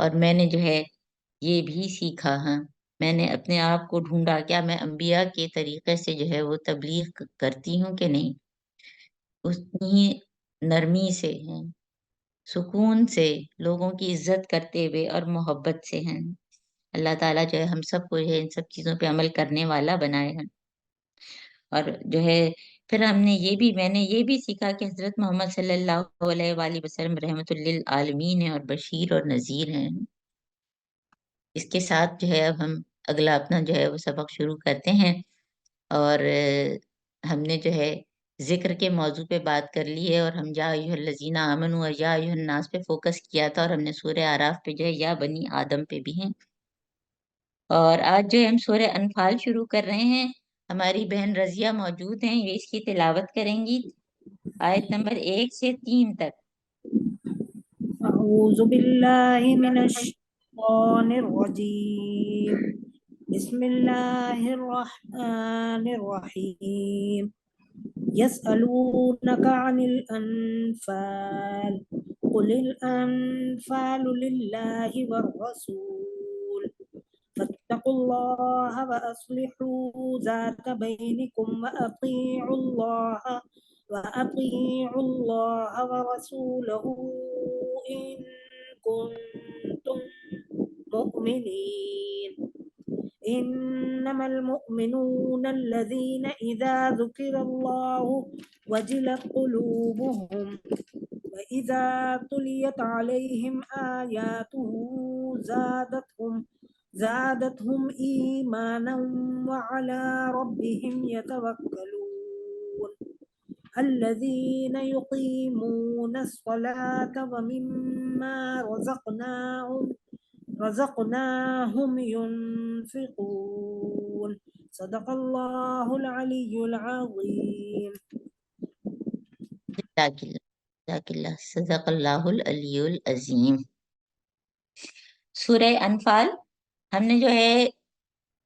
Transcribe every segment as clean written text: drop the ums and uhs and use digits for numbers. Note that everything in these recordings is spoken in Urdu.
اور میں نے جو ہے یہ بھی سیکھا، ہاں میں نے اپنے آپ کو ڈھونڈا، کیا میں انبیاء کے طریقے سے جو ہے وہ تبلیغ کرتی ہوں کہ نہیں، اتنی نرمی سے ہیں، سکون سے، لوگوں کی عزت کرتے ہوئے اور محبت سے ہیں۔ اللہ تعالیٰ جو ہے ہم سب کو جو ہے ان سب چیزوں پہ عمل کرنے والا بنائے ہیں۔ اور جو ہے پھر میں نے یہ بھی سیکھا کہ حضرت محمد صلی اللہ علیہ وآلہ وسلم رحمت للعالمین ہیں اور بشیر اور نذیر ہیں۔ اس کے ساتھ جو ہے اب ہم اگلا اپنا جو ہے وہ سبق شروع کرتے ہیں، اور ہم نے جو ہے ذکر کے موضوع پہ بات کر لی ہے، اور ہم یا ایھا الذین آمنوا اور یا ایھا الناس پہ فوکس کیا تھا، اور ہم نے سورہ اعراف پہ جو ہے یا بنی آدم پہ بھی ہیں، اور آج جو ہے ہم سورہ انفال شروع کر رہے ہیں۔ ہماری بہن رضیہ موجود ہیں، یہ اس کی تلاوت کریں گی آیت نمبر 1 سے 3 تک۔ اعوذ باللہ من الشیطان الرجیم، بسم اللہ الرحمن الرحیم، يسألونك عن الأنفال قل الأنفال لله والرسول فاتقوا الله وأصلحوا ذات بينكم وأطيعوا الله ورسوله إن كنتم مؤمنين. إنما المؤمنون الذين إذا ذكر الله وجلت قلوبهم وإذا تليت عليهم آياته زادتهم إيمانا وعلى ربهم يتوكلون. الذين يقيمون الصلاة ومما رزقناهم ينفقون. صدق الله العلي العظيم. جزاک اللہ، صدق اللہ العلی العظیم۔ سورہ انفال ہم نے جو ہے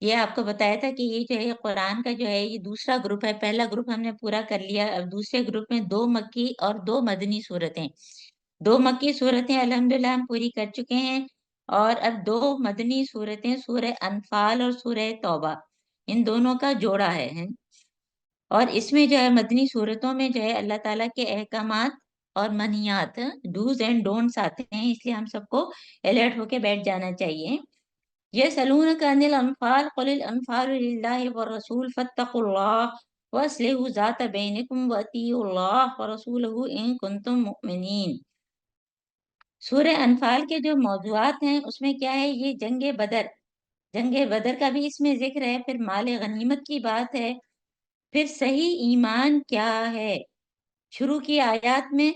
یہ آپ کو بتایا تھا کہ یہ جو ہے قرآن کا جو ہے یہ دوسرا گروپ ہے۔ پہلا گروپ ہم نے پورا کر لیا، اب دوسرے گروپ میں 2 مکی اور 2 مدنی صورتیں، 2 مکی صورتیں الحمدللہ ہم پوری کر چکے ہیں، اور اب 2 مدنی صورتیں سورہ انفال اور سورہ توبہ، ان دونوں کا جوڑا ہے۔ اور اس میں جو ہے مدنی صورتوں میں جو ہے اللہ تعالیٰ کے احکامات اور منہیات، ڈوز اینڈ ڈونٹس آتے ہیں، اس لیے ہم سب کو الرٹ ہو کے بیٹھ جانا چاہیے۔ یسألونک عن الانفال قل الانفال للہ والرسول فاتقوا اللہ واصلحوا ذات بینکم واطیعوا اللہ ورسولہ ان کنتم مؤمنین۔ سورہ انفال کے جو موضوعات ہیں اس میں کیا ہے، یہ جنگ بدر کا بھی اس میں ذکر ہے، پھر مال غنیمت کی بات ہے، پھر صحیح ایمان کیا ہے، شروع کی آیات میں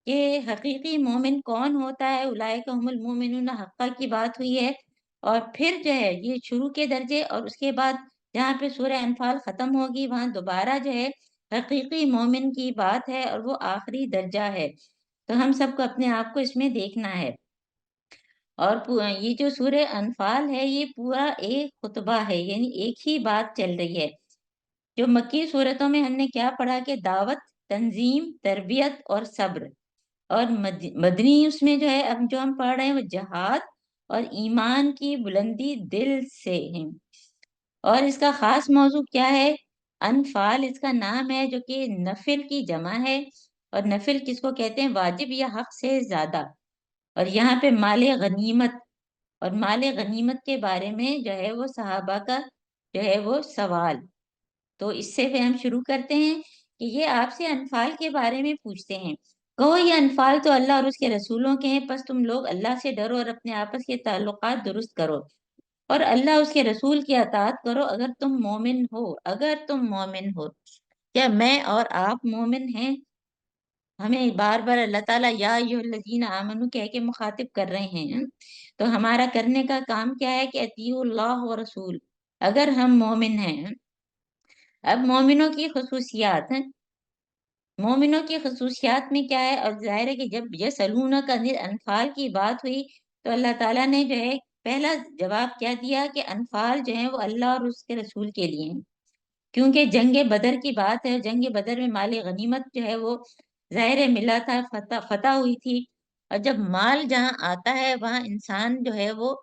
کہ حقیقی مومن کون ہوتا ہے، اولئک هم المؤمنون حقا کی بات ہوئی ہے، اور پھر جو ہے یہ شروع کے درجے، اور اس کے بعد جہاں پہ سورہ انفال ختم ہوگی وہاں دوبارہ جو ہے حقیقی مومن کی بات ہے، اور وہ آخری درجہ ہے، تو ہم سب کو اپنے آپ کو اس میں دیکھنا ہے۔ اور یہ جو سورہ انفال ہے یہ پورا ایک خطبہ ہے، یعنی ایک ہی بات چل رہی ہے۔ جو مکی صورتوں میں ہم نے کیا پڑھا کہ دعوت، تنظیم، تربیت اور صبر، اور مدنی اس میں جو ہے اب جو ہم پڑھ رہے ہیں وہ جہاد اور ایمان کی بلندی دل سے ہیں۔ اور اس کا خاص موضوع کیا ہے، انفال اس کا نام ہے، جو کہ نفل کی جمع ہے، اور نفل کس کو کہتے ہیں، واجب یا حق سے زیادہ، اور یہاں پہ مال غنیمت، اور مال غنیمت کے بارے میں جو ہے وہ صحابہ کا جو ہے وہ سوال، تو اس سے ہم شروع کرتے ہیں کہ یہ آپ سے انفال کے بارے میں پوچھتے ہیں، کہو یہ انفال تو اللہ اور اس کے رسولوں کے ہیں، پس تم لوگ اللہ سے ڈرو اور اپنے آپس کے تعلقات درست کرو، اور اللہ اس کے رسول کی اطاعت کرو اگر تم مومن ہو۔ کیا میں اور آپ مومن ہیں؟ ہمیں بار بار اللہ تعالیٰ یا ایھا الذین آمنو کہہ کے مخاطب کر رہے ہیں، تو ہمارا کرنے کا کام کیا ہے کہ اطیعوا اللہ و رسول، اگر ہم مومن ہیں۔ اب مومنوں کی خصوصیات ہیں، مومنوں کی خصوصیات میں کیا ہے، اور ظاہر ہے کہ جب یسألونک عن الانفال کی بات ہوئی تو اللہ تعالیٰ نے جو ہے پہلا جواب کیا دیا کہ انفال جو ہیں وہ اللہ اور اس کے رسول کے لیے ہیں، کیونکہ جنگ بدر کی بات ہے، جنگ بدر میں مال غنیمت جو ہے وہ ظاہر ملا تھا، فتح ہوئی تھی، اور جب مال جہاں آتا ہے وہاں انسان جو ہے وہ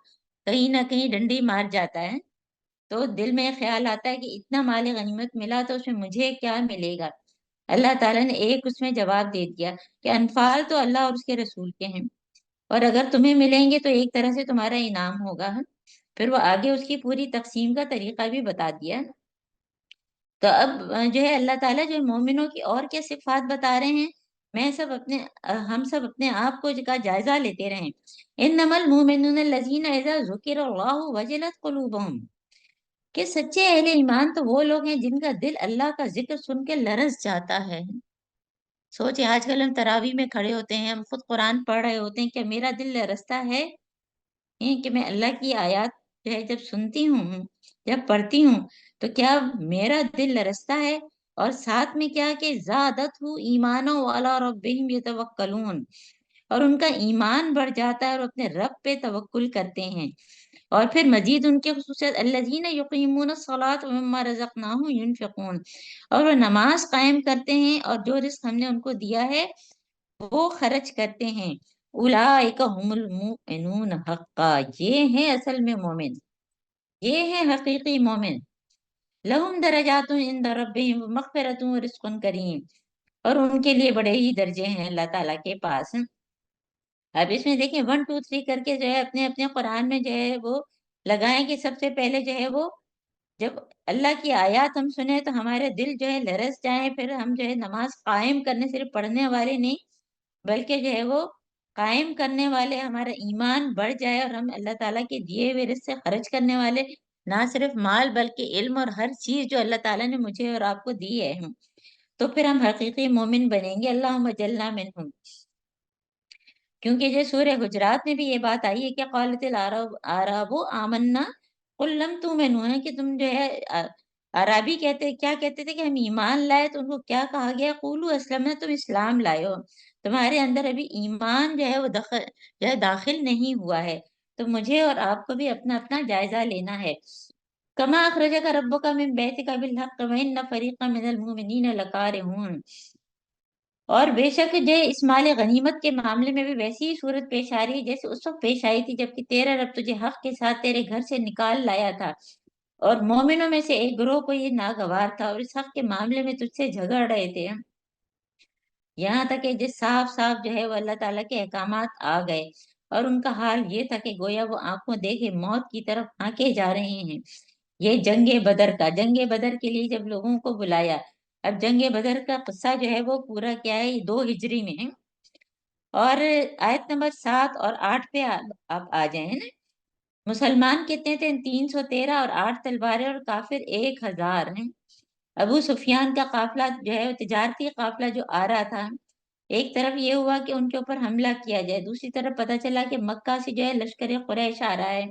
کہیں نہ کہیں ڈنڈی مار جاتا ہے، تو دل میں خیال آتا ہے کہ اتنا مال غنیمت ملا تو اس میں مجھے کیا ملے گا؟ اللہ تعالیٰ نے ایک اس میں جواب دے دیا کہ انفال تو اللہ اور اس کے رسول کے ہیں، اور اگر تمہیں ملیں گے تو ایک طرح سے تمہارا انعام ہوگا۔ پھر وہ آگے اس کی پوری تقسیم کا طریقہ بھی بتا دیا۔ تو اب جو ہے اللہ تعالیٰ جو ہے مومنوں کی اور کیا صفات بتا رہے ہیں، ہم سب اپنے آپ کو کا جائزہ لیتے رہیں۔ انما المؤمنون الذین اذا ذکر اللہ وجلت قلوبہم، کہ سچے اہل ایمان تو وہ لوگ ہیں جن کا دل اللہ کا ذکر سن کے لرز جاتا ہے۔ سوچے آج کل ہم تراویح میں کھڑے ہوتے ہیں، ہم خود قرآن پڑھ رہے ہوتے ہیں، کیا میرا دل لرزتا ہے کہ میں اللہ کی آیات جو ہے جب سنتی ہوں، جب پڑھتی ہوں، تو کیا میرا دل لرزتا ہے؟ اور ساتھ میں کیا کہ زادت ہو ایمانا والا ربہم یتوکلون، اور ان کا ایمان بڑھ جاتا ہے اور اپنے رب پہ توکل کرتے ہیں۔ اور پھر مزید ان کے خصوصیت الذین یقیمون الصلاۃ ومما رزقناہم ینفقون، اور وہ نماز قائم کرتے ہیں اور جو رزق ہم نے ان کو دیا ہے وہ خرچ کرتے ہیں۔ اولئک هم المؤمنون حقا، یہ ہیں اصل میں مومن، یہ ہیں حقیقی مومن۔ لہم درجات عند ربہم ومغفرۃ ورزق کریم، اور ان کے لیے بڑے ہی درجے ہیں اللہ تعالیٰ کے پاس۔ اب اس میں دیکھیں 1 2 3 کر کے جو ہے اپنے اپنے قرآن میں جو ہے وہ لگائیں کہ سب سے پہلے جو ہے وہ جب اللہ کی آیات ہم سنیں تو ہمارے دل جو ہے لرز جائیں، پھر ہم جو ہے نماز قائم کرنے، صرف پڑھنے والے نہیں بلکہ جو ہے وہ قائم کرنے والے، ہمارا ایمان بڑھ جائے اور ہم اللہ تعالیٰ کے دیے ہوئے رزق سے خرچ کرنے والے، نہ صرف مال بلکہ علم اور ہر چیز جو اللہ تعالیٰ نے مجھے اور آپ کو دی ہے، تو پھر ہم حقیقی مومن بنیں گے۔ اللہم اجعلنا منہم، کیونکہ جو سورہ حجرات میں بھی یہ بات آئی ہے کہ قالت العرب آمنا قل لم تؤمنوا، ہے کہ تم جو ہے عربی کیا کہتے تھے کہ ہم ایمان لائے، تو ان کو کیا کہا گیا؟ قولوا اسلمنا، تم اسلام لائے ہو، تمہارے اندر ابھی ایمان جو ہے وہ داخل نہیں ہوا ہے۔ تو مجھے اور آپ کو بھی اپنا اپنا جائزہ لینا ہے۔ کما اخرجک ربک من بیتک بالحق وان فریقا من المؤمنین لکارہون، اور بے شک جو اس مال غنیمت کے معاملے میں بھی ویسی ہی صورت پیش آ رہی ہے جیسے اس وقت پیش آئی تھی جبکہ تیرا رب تجھے حق کے ساتھ تیرے گھر سے نکال لایا تھا، اور مومنوں میں سے ایک گروہ کو یہ ناگوار تھا اور اس حق کے معاملے میں تجھ سے جھگڑ رہے تھے، یہاں تک کہ جس صاف صاف جو ہے وہ اللہ تعالیٰ کے احکامات آ گئے، اور ان کا حال یہ تھا کہ گویا وہ آنکھوں دیکھے موت کی طرف آنکے جا رہے ہیں۔ یہ جنگ بدر کے لیے جب لوگوں کو بلایا، اب جنگ بدر کا قصہ جو ہے وہ پورا کیا ہے، یہ 2 ہجری میں ہے، اور آیت نمبر 7 اور 8 پہ آپ آ جائیں نا۔ مسلمان کتنے تھے؟ 313، اور 8 تلواریں، اور کافر 1000 ہیں۔ ابو سفیان کا قافلہ جو ہے تجارتی قافلہ جو آ رہا تھا، ایک طرف یہ ہوا کہ ان کے اوپر حملہ کیا جائے، دوسری طرف پتہ چلا کہ مکہ سے جو ہے لشکر قریش آ رہا ہے،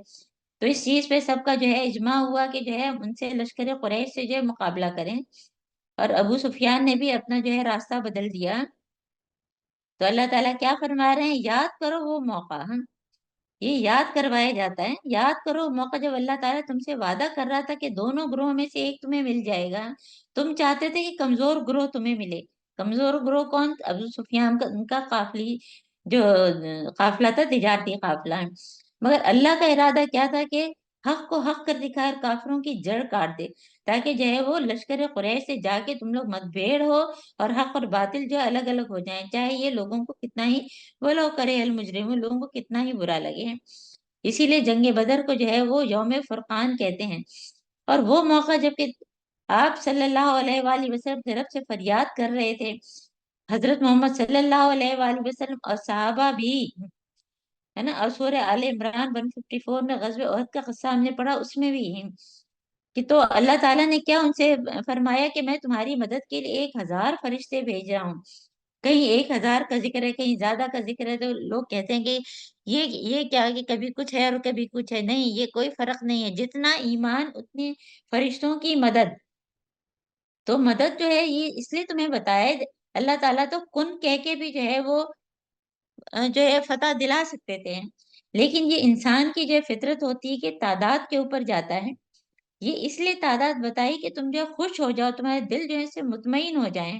تو اس چیز پہ سب کا جو ہے اجماع ہوا کہ جو ہے ان سے لشکر قریش سے جو ہے مقابلہ کریں، اور ابو سفیان نے بھی اپنا جو ہے راستہ بدل دیا۔ تو اللہ تعالیٰ کیا فرما رہے ہیں؟ یاد کرو وہ موقع، یہ یاد کروایا جاتا ہے، یاد کرو موقع جب اللہ تعالیٰ تم سے وعدہ کر رہا تھا کہ دونوں گروہ میں سے ایک تمہیں مل جائے گا، تم چاہتے تھے کہ کمزور گروہ تمہیں ملے۔ کمزور گروہ کون؟ ابو سفیان کا، ان کا قافلی جو قافلہ تھا تجارتی قافلہ ہے، مگر اللہ کا ارادہ کیا تھا کہ حق کو حق کر دکھائے اور کافروں کی جڑ کاٹ دے، تاکہ جو ہے وہ لشکر قریش سے جا کے تم لوگ مت بھیڑ ہو اور حق اور باطل جو ہے الگ الگ ہو جائیں، چاہے یہ لوگوں کو کتنا ہی وہ کرے المجرمون، لوگوں کو کتنا ہی برا لگے۔ اسی لیے جنگ بدر کو جو ہے وہ یوم فرقان کہتے ہیں، اور وہ موقع جب کہ آپ صلی اللہ علیہ وآلہ وسلم اپنے رب سے فریاد کر رہے تھے، حضرت محمد صلی اللہ علیہ وآلہ وسلم اور صحابہ بھی، ہے نا، اور سورہ آل عمران 154 میں غزوہ احد کا قصہ ہم نے پڑھا، اس میں بھی کہ تو اللہ تعالیٰ نے کیا ان سے فرمایا کہ میں تمہاری مدد کے لیے 1000 فرشتے بھیج رہا ہوں۔ کہیں 1000 کا ذکر ہے، کہیں زیادہ کا ذکر ہے، تو لوگ کہتے ہیں کہ یہ کیا کہ کبھی کچھ ہے اور کبھی کچھ ہے، نہیں، یہ کوئی فرق نہیں ہے، جتنا ایمان اتنی فرشتوں کی مدد۔ تو مدد جو ہے یہ اس لیے تمہیں بتایا اللہ تعالیٰ، تو کن کہہ کے بھی جو ہے وہ جو ہے فتح دلا سکتے تھے، لیکن یہ انسان کی جو فطرت ہوتی ہے کہ تعداد کے اوپر جاتا ہے، یہ اس لیے تعداد بتائی کہ تم جو خوش ہو جاؤ، تمہارے دل جو ہے سے مطمئن ہو جائیں۔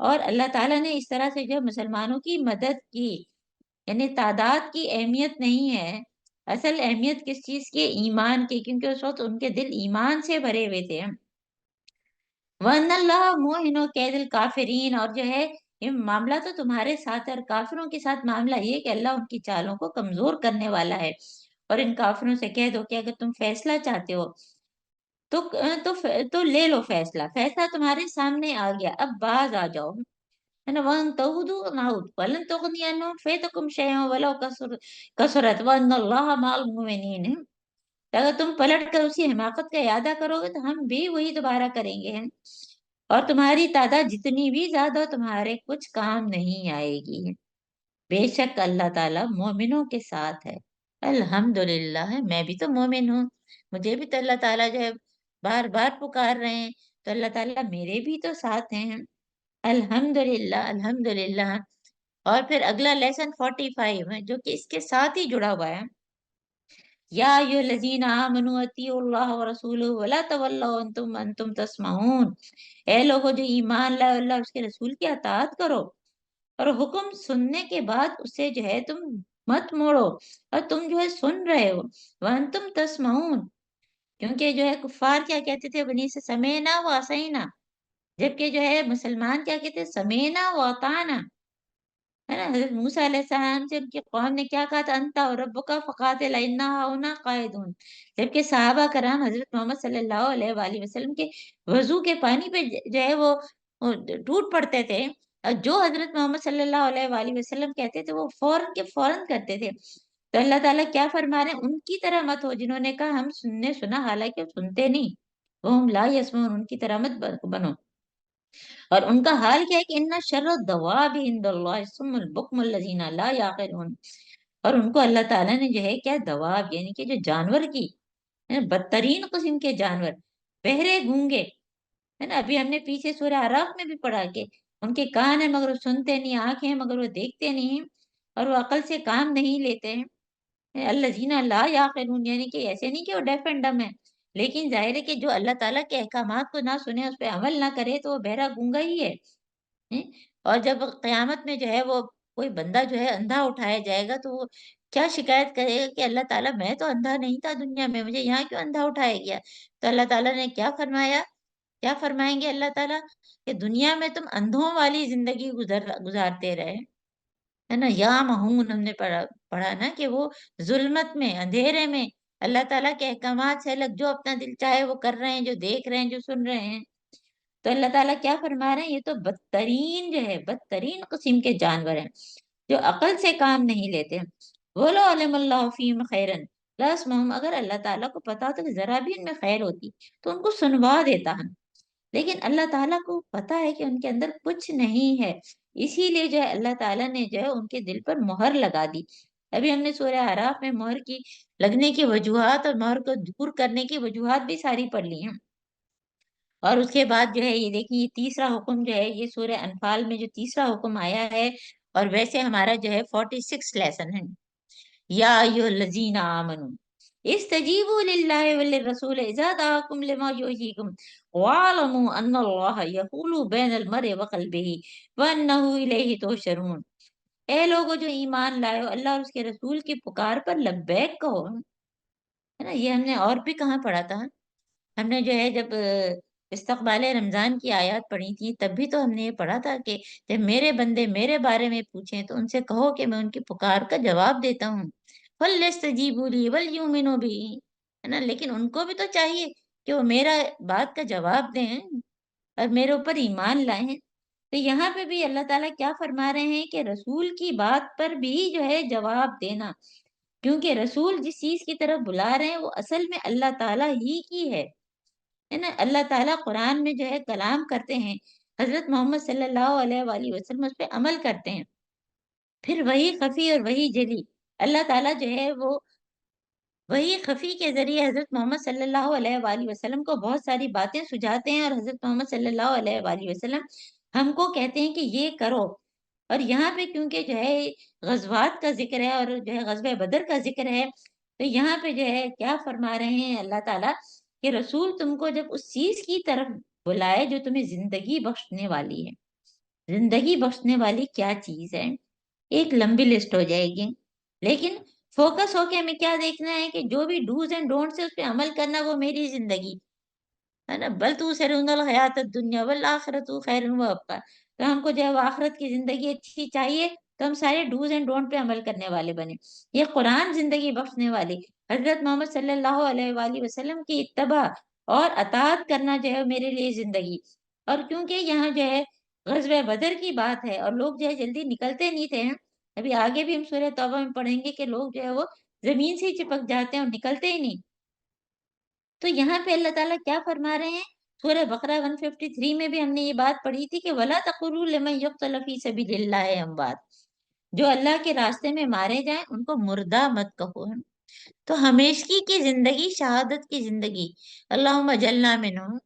اور اللہ تعالیٰ نے اس طرح سے جو مسلمانوں کی مدد کی، یعنی تعداد کی اہمیت نہیں ہے، اصل اہمیت کس چیز کی؟ ایمان کی، کیونکہ اس وقت ان کے دل ایمان سے بھرے ہوئے تھے۔ وَأَنَّ اللَّهَ مُوهِنُ كَيْدِ الْكَافِرِينَ، اور جو ہے یہ معاملہ تو تمہارے ساتھ ہے، اور کافروں کے ساتھ معاملہ یہ کہ اللہ ان کی چالوں کو کمزور کرنے والا ہے۔ اور ان کافروں سے کہہ دو کہ اگر تم فیصلہ چاہتے ہو تو تو لے لو فیصلہ، فیصلہ تمہارے سامنے آ گیا، اب باز آ جاؤ، ہے نا۔ وَأَن تَعُودُوا نَعُودْ وَلَن تُغْنِيَ عَنْكُمْ فِئَتُكُمْ شَيْئًا وَلَوْ كَثُرَتْ وَأَنَّ اللَّهَ مَعَ الْمُؤْمِنِينَ۔ اگر تم پلٹ کر اسی حماقت کا ارادہ کرو گے تو ہم بھی وہی دوبارہ کریں گے، اور تمہاری تعداد جتنی بھی زیادہ ہو تمہارے کچھ کام نہیں آئے گی، بے شک اللہ تعالیٰ مومنوں کے ساتھ ہے۔ الحمدللہ، میں بھی تو مومن ہوں، مجھے بھی تو اللہ تعالیٰ جو ہے بار بار پکار رہے ہیں، تو اللہ تعالیٰ میرے بھی تو ساتھ ہیں۔ الحمدللہ الحمدللہ۔ اور پھر اگلا لیسن 45 ہے جو کہ اس کے ساتھ ہی جڑا ہوا ہے۔ یا ایھا الذین آمنوا اطیعوا اللہ ورسولہ ولا تولوا انتم تسمعون، اے لوگو جو ایمان لائے، اللہ اس کے رسول کی اطاعت کرو، اور حکم سننے کے بعد اسے جو ہے تم مت موڑو، اور تم جو ہے سن رہے ہو، وانتم تسمعون، کیونکہ جو ہے کفار کیا کہتے تھے بنی سے، سمینا و عصینا، جبکہ جو ہے مسلمان کیا کہتے ہیں، سمینا و اطعنا، ہے نا۔ حضرت موسیٰ علیہ السلام سے ان کی قوم نے کیا کہا تھا، انتا ربک فقاتل انا ہاہنا قاعدون، جبکہ صحابہ کرام حضرت محمد صلی اللہ علیہ وآلہ وسلم کے وضو کے پانی پہ جو ہے وہ ٹوٹ پڑتے تھے، اور جو حضرت محمد صلی اللہ علیہ وآلہ وسلم کہتے تھے وہ فوراً کے فوراً کرتے تھے۔ تو اللہ تعالیٰ کیا فرما رہے ہیں، ان کی طرح مت ہو جنہوں نے کہا ہم سننے سنا، حالانکہ وہ سنتے نہیں، وہ ہم لا یسمعون، ان کی طرح مت بنو۔ اور ان کا حال کیا ہے کہ ان شر الدواب عند اللہ الصم البکم الذین لا یعقلون، اور ان کو اللہ تعالیٰ نے جو ہے کیا، دواب یعنی کہ جو جانور کی، ہے نا، بدترین قسم کے جانور، بہرے گونگے، ہے نا۔ ابھی ہم نے پیچھے سورہ اعراف میں بھی پڑھا کہ ان کے کان ہیں مگر وہ سنتے نہیں، آنکھیں ہیں مگر وہ دیکھتے نہیں، اور وہ عقل سے کام نہیں لیتے ہیں۔ الذین لا یعقلون، یعنی کہ ایسے نہیں کہ وہ ڈیف اینڈ ڈم ہے، لیکن ظاہر ہے کہ جو اللہ تعالیٰ کے احکامات کو نہ سنے، اس پہ عمل نہ کرے، تو وہ بہرا گونگا ہی ہے۔ ہیں؟ اور جب قیامت میں جو ہے وہ کوئی بندہ جو ہے اندھا اٹھایا جائے گا، تو وہ کیا شکایت کرے گا کہ اللہ تعالیٰ میں تو اندھا نہیں تھا دنیا میں، مجھے یہاں کیوں اندھا اٹھایا گیا؟ تو اللہ تعالیٰ نے کیا فرمایا، کیا فرمائیں گے اللہ تعالیٰ کہ دنیا میں تم اندھوں والی زندگی گزارتے رہے، ہے نا۔ یا مہون ہم نے پڑھا نا کہ وہ ظلمت میں، اندھیرے میں اللہ تعالیٰ کے احکامات سے الگ جو اپنا دل چاہے وہ کر رہے ہیں، جو دیکھ رہے ہیں، جو سن رہے ہیں۔ تو اللہ تعالیٰ کیا فرما رہے ہیں، یہ تو بدترین جو ہے، بدترین قسم کے جانور ہیں جو عقل سے کام نہیں لیتے۔ بولو علم اللہ فیم خیرن لاسمہم، اگر اللہ تعالیٰ کو پتا ہوتا کہ ذرا بھی ان میں خیر ہوتی تو ان کو سنوا دیتا ہے، لیکن اللہ تعالیٰ کو پتا ہے کہ ان کے اندر کچھ نہیں ہے، اسی لیے جو ہے اللہ تعالیٰ نے جو ہے ان کے دل پر مہر لگا دی۔ ابھی ہم نے سورہ اعراف میں مہر کی لگنے کی وجوہات اور مہر کو دور کرنے کی وجوہات بھی ساری پڑھ لی ہیں۔ اور اس کے بعد جو ہے یہ دیکھیں، یہ تیسرا حکم جو ہے، یہ سورہ انفال میں جو تیسرا حکم آیا ہے، اور ویسے ہمارا جو ہے 46 لیسن ہے۔ یا ایھا الذین آمنوا استجیبوا للہ وللرسول اذا دعاکم لما یحییکم واعلموا ان اللہ یحول بین المرء وقلبہ وانہ الیہ تحشرون، اے لوگو جو ایمان لائے ہو، اللہ اور اس کے رسول کی پکار پر لبیک کہو، ہے نا۔ یہ ہم نے اور بھی کہاں پڑھا تھا، ہم نے جو ہے جب استقبال رمضان کی آیات پڑھی تھی تب بھی تو ہم نے یہ پڑھا تھا کہ جب میرے بندے میرے بارے میں پوچھیں تو ان سے کہو کہ میں ان کی پکار کا جواب دیتا ہوں، فَلْيَسْتَجِيبُوا لِي وَلْيُؤْمِنُوا بِي، ہے نا۔ لیکن ان کو بھی تو چاہیے کہ وہ میرا بات کا جواب دیں اور میرے اوپر ایمان لائیں۔ تو یہاں پہ بھی اللہ تعالیٰ کیا فرما رہے ہیں کہ رسول کی بات پر بھی جو ہے جواب دینا، کیونکہ رسول جس چیز کی طرف بلا رہے ہیں وہ اصل میں اللہ تعالیٰ ہی کی ہے نا۔ اللہ تعالیٰ قرآن میں جو ہے کلام کرتے ہیں، حضرت محمد صلی اللہ علیہ وآلہ وسلم اس پہ عمل کرتے ہیں، پھر وہی خفی اور وہی جلی، اللہ تعالیٰ جو ہے وہ وہی خفی کے ذریعے حضرت محمد صلی اللہ علیہ وآلہ وسلم کو بہت ساری باتیں سجھاتے ہیں، اور حضرت محمد صلی اللہ علیہ وآلہ وسلم ہم کو کہتے ہیں کہ یہ کرو۔ اور یہاں پہ کیونکہ جو ہے غزوات کا ذکر ہے اور جو ہے غزوہ بدر کا ذکر ہے، تو یہاں پہ جو ہے کیا فرما رہے ہیں اللہ تعالیٰ کہ رسول تم کو جب اس چیز کی طرف بلائے جو تمہیں زندگی بخشنے والی ہے، زندگی بخشنے والی کیا چیز ہے، ایک لمبی لسٹ ہو جائے گی، لیکن فوکس ہو کے ہمیں کیا دیکھنا ہے کہ جو بھی ڈوز اینڈ ڈونٹس ہے اس پہ عمل کرنا، وہ میری زندگی ہے نا، بل تو سرون الحیات الدنیا والآخرت خیر و ابقیٰ، تو ہم کو جو ہے وہ آخرت کی زندگی اچھی چاہیے، تو ہم سارے ڈوز اینڈ ڈونٹ پہ عمل کرنے والے بنے۔ یہ قرآن زندگی بخشنے والی حضرت محمد صلی اللہ علیہ وآلہ وسلم کی اتباع اور اطاعت کرنا جو ہے میرے لیے زندگی۔ اور کیونکہ یہاں جو ہے غزوہ بدر کی بات ہے اور لوگ جو ہے جلدی نکلتے نہیں تھے، ابھی آگے بھی ہم سورہ توبہ میں پڑھیں گے کہ لوگ جو ہے وہ زمین سے ہی چپک جاتے ہیں اور نکلتے ہی نہیں۔ تو یہاں پہ اللہ تعالیٰ کیا فرما رہے ہیں، سورہ بقرہ 153 میں بھی ہم نے یہ بات پڑھی تھی کہ وَلَا تَقُولُوا لِمَن يُقْتَلُ فِي سَبِيلِ اللَّهِ أَمْوَاتٌ، جو اللہ کے راستے میں مارے جائیں ان کو مردہ مت کہو۔ تو ہمیشگی کی زندگی، شہادت کی زندگی، اللہم اجلنا منہم،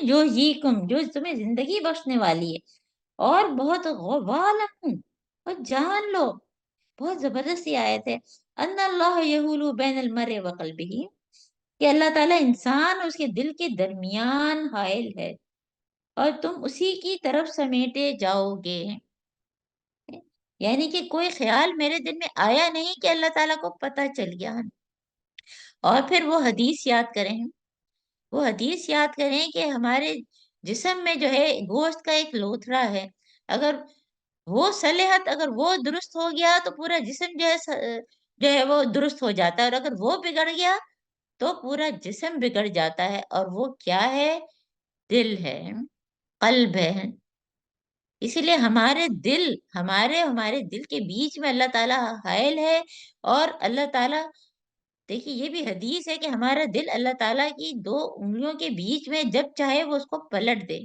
جو جو تمہیں زندگی بخشنے والی ہے، اور بہت غوالم، اور جان لو، بہت زبردست یہ آیت ہے، ان اللہ یحول بین المرء وقلبہ، کہ اللہ تعالیٰ انسان اور اس کے دل کے درمیان حائل ہے، اور تم اسی کی طرف سمیٹے جاؤ گے۔ یعنی کہ کوئی خیال میرے دل میں آیا نہیں کہ اللہ تعالیٰ کو پتہ چل گیا۔ اور پھر وہ حدیث یاد کریں، وہ حدیث یاد کریں کہ ہمارے جسم میں جو ہے گوشت کا ایک لوتھڑا ہے، اگر وہ صلحت، اگر وہ درست ہو گیا تو پورا جسم جو ہے وہ درست ہو جاتا ہے، اور اگر وہ بگڑ گیا تو پورا جسم بگڑ جاتا ہے، اور وہ کیا ہے، دل ہے، قلب ہے۔ اسی لیے ہمارے دل کے بیچ میں اللہ تعالیٰ حائل ہے، اور اللہ تعالیٰ، دیکھیے یہ بھی حدیث ہے کہ ہمارا دل اللہ تعالیٰ کی دو انگلیوں کے بیچ میں جب چاہے وہ اس کو پلٹ دے۔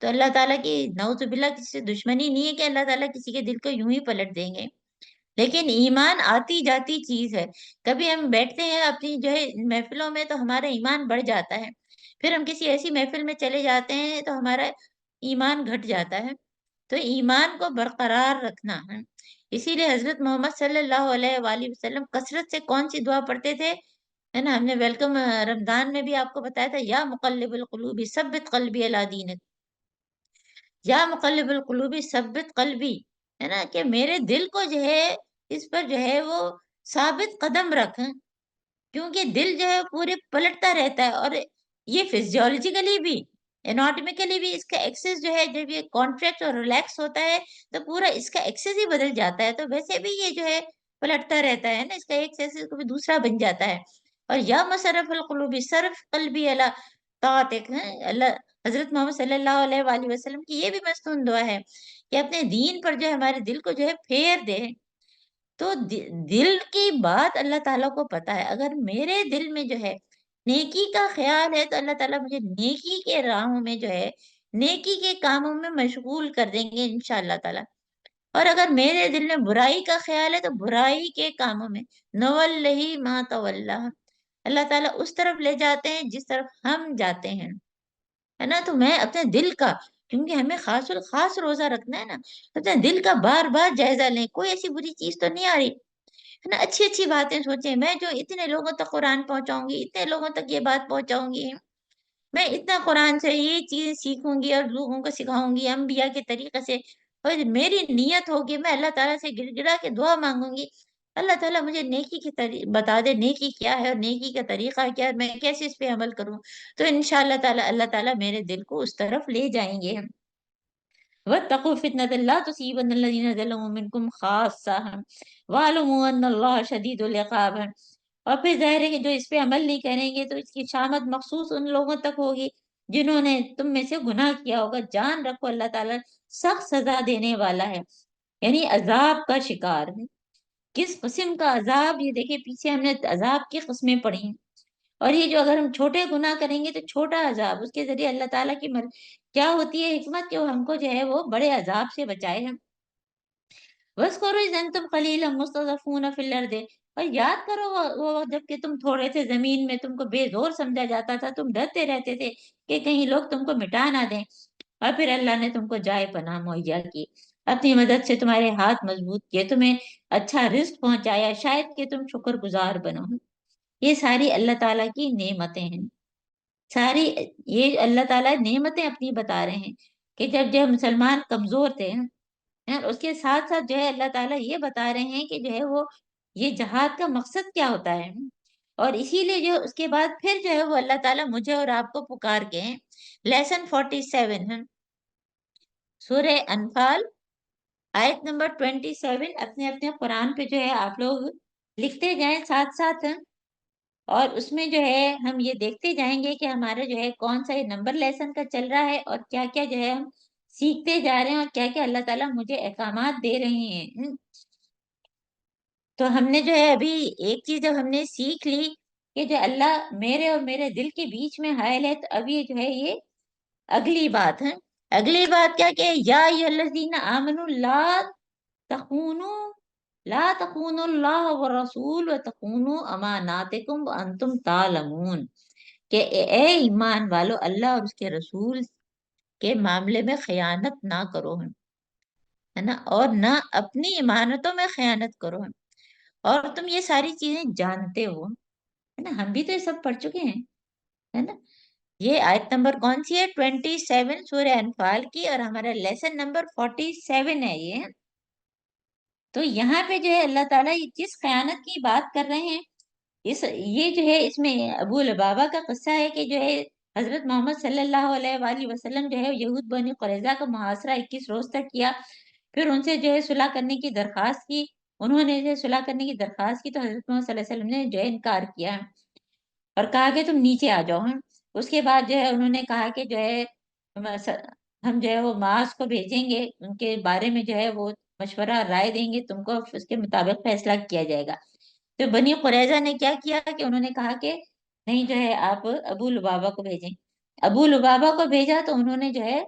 تو اللہ تعالیٰ کی نعوذ باللہ کسی سے دشمنی نہیں ہے کہ اللہ تعالیٰ کسی کے دل کو یوں ہی پلٹ دیں گے، لیکن ایمان آتی جاتی چیز ہے۔ کبھی ہم بیٹھتے ہیں اپنی جو ہے محفلوں میں تو ہمارا ایمان بڑھ جاتا ہے، پھر ہم کسی ایسی محفل میں چلے جاتے ہیں تو ہمارا ایمان گھٹ جاتا ہے۔ تو ایمان کو برقرار رکھنا ہے، اسی لیے حضرت محمد صلی اللہ علیہ وآلہ وسلم کثرت سے کون سی دعا پڑھتے تھے، ہے نا، ہم نے ویلکم رمضان میں بھی آپ کو بتایا تھا، یا مقلب القلوب ثبت قلبی علی دینک، یا مقلب القلوب ثبت قلبی، ہے نا، کہ میرے دل کو جو ہے اس پر جو ہے وہ ثابت قدم رکھ، کیونکہ دل جو ہے پورے پلٹتا رہتا ہے، اور یہ فزیولوجیکلی بھی، اناٹمیکلی بھی اس کا ایکسس جو ہے جب یہ کانٹریکٹ اور ریلیکس ہوتا ہے تو پورا اس کا ایکسس ہی بدل جاتا ہے، تو ویسے بھی یہ جو ہے پلٹتا رہتا ہے نا، اس کا ایک ایکسس کو بھی دوسرا بن جاتا ہے۔ اور یا مصرف القلوب صرف قلبی علی طاعتک، اللہ حضرت محمد صلی اللہ علیہ وآلہ وسلم کی یہ بھی مستون دعا ہے کہ اپنے دین پر جو ہے ہمارے دل کو جو ہے پھیر دے۔ تو دل کی بات اللہ تعالیٰ کو پتا ہے، اگر میرے دل میں جو ہے نیکی کا خیال ہے تو اللہ تعالیٰ مجھے نیکی کے راہوں میں جو ہے نیکی کے کاموں میں مشغول کر دیں گے انشاءاللہ تعالیٰ، اور اگر میرے دل میں برائی کا خیال ہے تو برائی کے کاموں میں نوَلِّهِ مَا تَوَلَّىٰ، اللہ تعالیٰ اس طرف لے جاتے ہیں جس طرف ہم جاتے ہیں، ہے نا۔ تو میں اپنے دل کا، کیونکہ ہمیں خاص الخاص روزہ رکھنا ہے نا، اپنے دل کا بار بار جائزہ لیں، کوئی ایسی بری چیز تو نہیں آ رہی، ہے نا، اچھی اچھی باتیں سوچیں، میں جو اتنے لوگوں تک قرآن پہنچاؤں گی، اتنے لوگوں تک یہ بات پہنچاؤں گی، میں اتنا قرآن سے یہ چیزیں سیکھوں گی اور لوگوں کو سکھاؤں گی انبیاء کے طریقے سے، اور میری نیت ہوگی میں اللہ تعالیٰ سے گڑ گڑا کے دعا مانگوں گی، اللہ تعالیٰ مجھے نیکی کی بتا دے، نیکی کیا ہے اور نیکی کا طریقہ کیا ہے، میں کیسے اس پہ عمل کروں، تو انشاءاللہ تعالیٰ اللہ تعالیٰ میرے دل کو اس طرف لے جائیں گے۔ وَاتَّقُوا فِتْنَةً لَا تُصِيبَنَّ الَّذِينَ ظَلَمُوا مِنْكُمْ خَاصَّةً وَاعْلَمُوا أَنَّ اللَّهَ شَدِيدُ الْعِقَابِ۔ اور پھر ظاہر ہے کہ جو اس پہ عمل نہیں کریں گے تو اس کی شامت مخصوص ان لوگوں تک ہوگی جنہوں نے تم میں سے گناہ کیا ہوگا۔ جان رکھو اللہ تعالیٰ سخت سزا دینے والا ہے، یعنی عذاب کا شکار ہے۔ کس قسم کا عذاب، یہ دیکھیں پیچھے ہم نے عذاب کی قسمیں پڑھی ہیں، اور یہ جو اگر ہم چھوٹے گناہ کریں گے تو چھوٹا عذاب، اس کے ذریعے اللہ تعالیٰ کی کیا ہوتی ہے حکمت کہ وہ ہم کو جو ہے وہ بڑے عذاب سے بچائے ہیں۔ وَاذْكُرُوا إِذْ أَنْتُمْ قَلِيلٌ مُّسْتَضْعَفُونَ فِي الْأَرْضِ، اور یاد کرو وہ وقت جب کہ تم تھوڑے تھے زمین میں، تم کو بے زور سمجھا جاتا تھا، تم ڈرتے رہتے تھے کہ کہیں لوگ تم کو مٹا نہ دیں، اور پھر اللہ نے تم کو جائے پناہ مہیا کی، اپنی مدد سے تمہارے ہاتھ مضبوط کیے، تمہیں اچھا رزق پہنچایا، شاید کہ تم شکر گزار بنو۔ یہ ساری اللہ تعالیٰ کی نعمتیں ہیں، ساری یہ اللہ تعالیٰ نعمتیں اپنی بتا رہے ہیں کہ جب جو ہے مسلمان کمزور تھے، اور اس کے ساتھ ساتھ جو ہے اللہ تعالیٰ یہ بتا رہے ہیں کہ جو ہے وہ یہ جہاد کا مقصد کیا ہوتا ہے، اور اسی لیے جو اس کے بعد پھر جو ہے وہ اللہ تعالیٰ مجھے اور آپ کو پکار کے ہیں۔ لیسن 47 ہے، سورہ انفال آیت نمبر 27، اپنے اپنے قرآن پہ جو ہے آپ لوگ لکھتے جائیں ساتھ ساتھ، اور اس میں جو ہے ہم یہ دیکھتے جائیں گے کہ ہمارا جو ہے کون سا یہ نمبر لیسن کا چل رہا ہے، اور کیا کیا جو ہے ہم سیکھتے جا رہے ہیں، اور کیا کیا اللہ تعالیٰ مجھے احکامات دے رہے ہیں۔ تو ہم نے جو ہے ابھی ایک چیز جب ہم نے سیکھ لی کہ جو اللہ میرے اور میرے دل کے بیچ میں حائل ہے، تو اب یہ جو ہے یہ اگلی بات ہے۔ اگلی بات کیا کہ یا ایھا الذین آمنوا لا تخونوا اللہ والرسول وتخونوا اماناتکم وانتم تعلمون، کہ اے ایمان والو اللہ اور اس کے رسول کے معاملے میں خیانت نہ کرو، ہے نا، اور نہ اپنی امانتوں میں خیانت کرو، اور تم یہ ساری چیزیں جانتے ہو، ہے نا، ہم بھی تو یہ سب پڑھ چکے ہیں، ہے نا۔ یہ آیت نمبر کون سی ہے؟ 27 سورہ انفال کی، اور ہمارا لیسن نمبر 47 ہے یہ۔ تو یہاں پہ جو ہے اللہ تعالیٰ جس خیانت کی بات کر رہے ہیں، یہ جو ہے اس میں ابو لبابہ کا قصہ ہے کہ جو ہے حضرت محمد صلی اللہ علیہ وآلہ وسلم جو ہے یہود بنی قریظہ کا محاصرہ 21 روز تک کیا، پھر ان سے جو ہے صلح کرنے کی درخواست کی، انہوں نے جو ہے صلح کرنے کی درخواست کی، تو حضرت محمد صلی اللہ علیہ وسلم نے جو ہے انکار کیا اور کہا کہ تم نیچے آ جاؤ۔ اس کے بعد جو ہے انہوں نے کہا کہ جو ہے ہم جو ہے وہ معاذ کو بھیجیں گے، ان کے بارے میں جو ہے وہ مشورہ رائے دیں گے تم کو، اس کے مطابق فیصلہ کیا جائے گا۔ تو بنی قریظہ نے کیا کیا کہ انہوں نے کہا کہ نہیں، جو ہے آپ ابو لبابہ کو بھیجیں۔ ابو لبابہ کو بھیجا تو انہوں نے جو ہے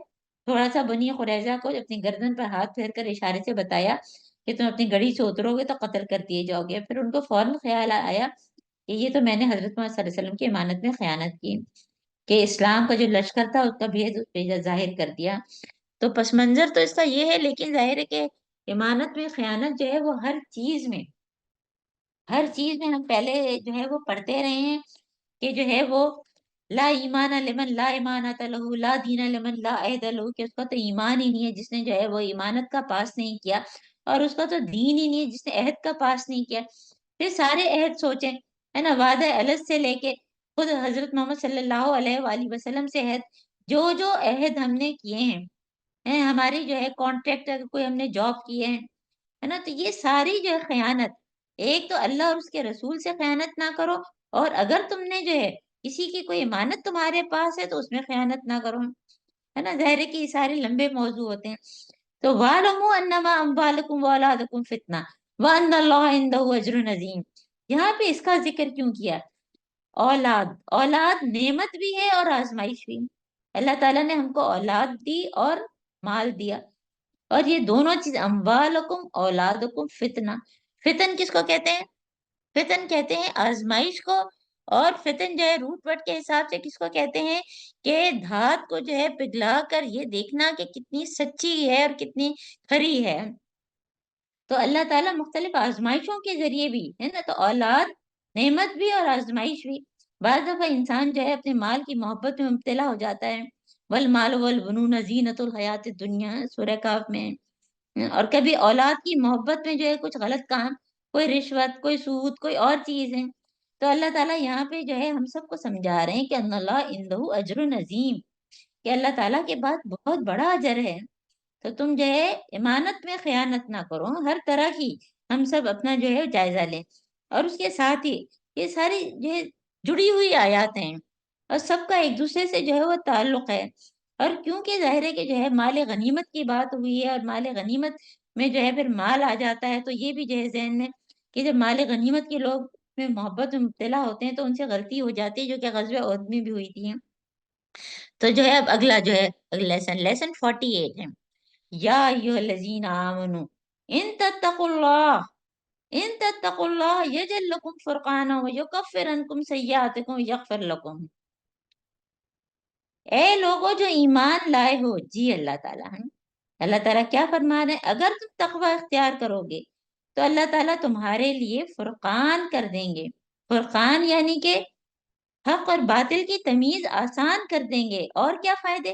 تھوڑا سا بنی قریظہ کو اپنی گردن پر ہاتھ پھیر کر اشارے سے بتایا کہ تم اپنی گڑی سے اترو گے تو قتل کر دیے جاؤ گے۔ پھر ان کو فوراً خیال آیا کہ یہ تو میں نے حضرت محمد صلی اللہ علیہ وسلم کی امانت میں خیانت کی، کہ اسلام کا جو لشکر تھا اس کا بھید ظاہر کر دیا۔ تو پس منظر تو اس کا یہ ہے، لیکن ظاہر ہے کہ امانت میں خیانت جو ہے وہ ہر چیز میں ہم پہلے جو ہے وہ پڑھتے رہے ہیں کہ جو ہے وہ لا ایمان لمن لا امانت لہ، لا دین لمن لا عہد لہ، کہ اس کا تو ایمان ہی نہیں ہے جس نے جو ہے وہ امانت کا پاس نہیں کیا، اور اس کا تو دین ہی نہیں ہے جس نے عہد کا پاس نہیں کیا۔ پھر سارے عہد سوچیں، ہے نا، وعدہ الگ سے لے کے خود حضرت محمد صلی اللہ علیہ وآلہ وسلم سے عہد، جو جو عہد ہم نے کیے ہیں ہماری جو ہے کانٹریکٹ اگر کوئی ہم نے جاب کی ہے نا، تو یہ ساری جو ہے خیانت، ایک تو اللہ اور اس کے رسول سے خیانت نہ کرو، اور اگر تم نے جو ہے کسی کی کوئی امانت تمہارے پاس ہے تو اس میں خیانت نہ کرو، ہے نا۔ ظاہر ہے کہ یہ سارے لمبے موضوع ہوتے ہیں۔ تو وَاعْلَمُوا أَنَّمَا أَمْوَالُكُمْ وَأَوْلَادُكُمْ فِتْنَةٌ وَأَنَّ اللَّهَ عِندَهُ أَجْرٌ عَظِيمٌ۔ یہاں پہ اس کا ذکر کیوں کیا؟ اولاد نعمت بھی ہے اور آزمائش بھی۔ اللہ تعالیٰ نے ہم کو اولاد دی اور مال دیا، اور یہ دونوں چیز اموالکم اولادکم فتنہ۔ فتن کس کو کہتے ہیں؟ فتن کہتے ہیں آزمائش کو، اور فتن جو ہے روٹ ورڈ کے حساب سے کس کو کہتے ہیں کہ دھات کو جو ہے پگھلا کر یہ دیکھنا کہ کتنی سچی ہے اور کتنی کھری ہے۔ تو اللہ تعالیٰ مختلف آزمائشوں کے ذریعے بھی، ہے نا، تو اولاد نعمت بھی اور آزمائش بھی۔ بعض دفعہ انسان جو ہے اپنے مال کی محبت میں مبتلا ہو جاتا ہے، والمال والبنون زینت الحیات الدنیا، سورہ کاف میں۔ اور کبھی اولاد کی محبت میں جو ہے کچھ غلط کام، کوئی رشوت، کوئی سود، کوئی اور چیز ہے، تو اللہ تعالیٰ یہاں پہ جو ہے ہم سب کو سمجھا رہے ہیں کہ ان اللہ عندہ اجر عظیم، کہ اللہ تعالیٰ کے بعد بہت بڑا اجر ہے۔ تو تم جو ہے امانت میں خیانت نہ کرو، ہر طرح کی ہم سب اپنا جو ہے جائزہ لیں۔ اور اس کے ساتھ ہی یہ ساری جو ہے جڑی ہوئی آیات ہیں، اور سب کا ایک دوسرے سے جو ہے وہ تعلق ہے۔ اور کیونکہ ظاہر ہے کہ جو ہے مال غنیمت کی بات ہوئی ہے، اور مال غنیمت میں جو ہے پھر مال آ جاتا ہے، تو یہ بھی جو ہے ذہن میں کہ جب مال غنیمت کے لوگ میں محبت میں مبتلا ہوتے ہیں تو ان سے غلطی ہو جاتی ہے، جو کہ غزوہ احد میں بھی ہوئی تھی۔ تو جو ہے اب اگلا جو ہے لیسن 48 ہے، یا ایھا الذین آمنوا ان تتقوا اللہ یجعل لکم فرقانا ویکفر عنکم سیئاتکم ویغفر لکم۔ اے لوگوں جو ایمان لائے ہو، جی اللہ تعالیٰ ہیں، اللہ تعالیٰ کیا فرما رہے ہیں؟ اگر تم تقوی اختیار کرو گے تو اللہ تعالیٰ تمہارے لیے فرقان کر دیں گے۔ فرقان یعنی کہ حق اور باطل کی تمیز آسان کر دیں گے، اور کیا فائدے؟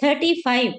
35,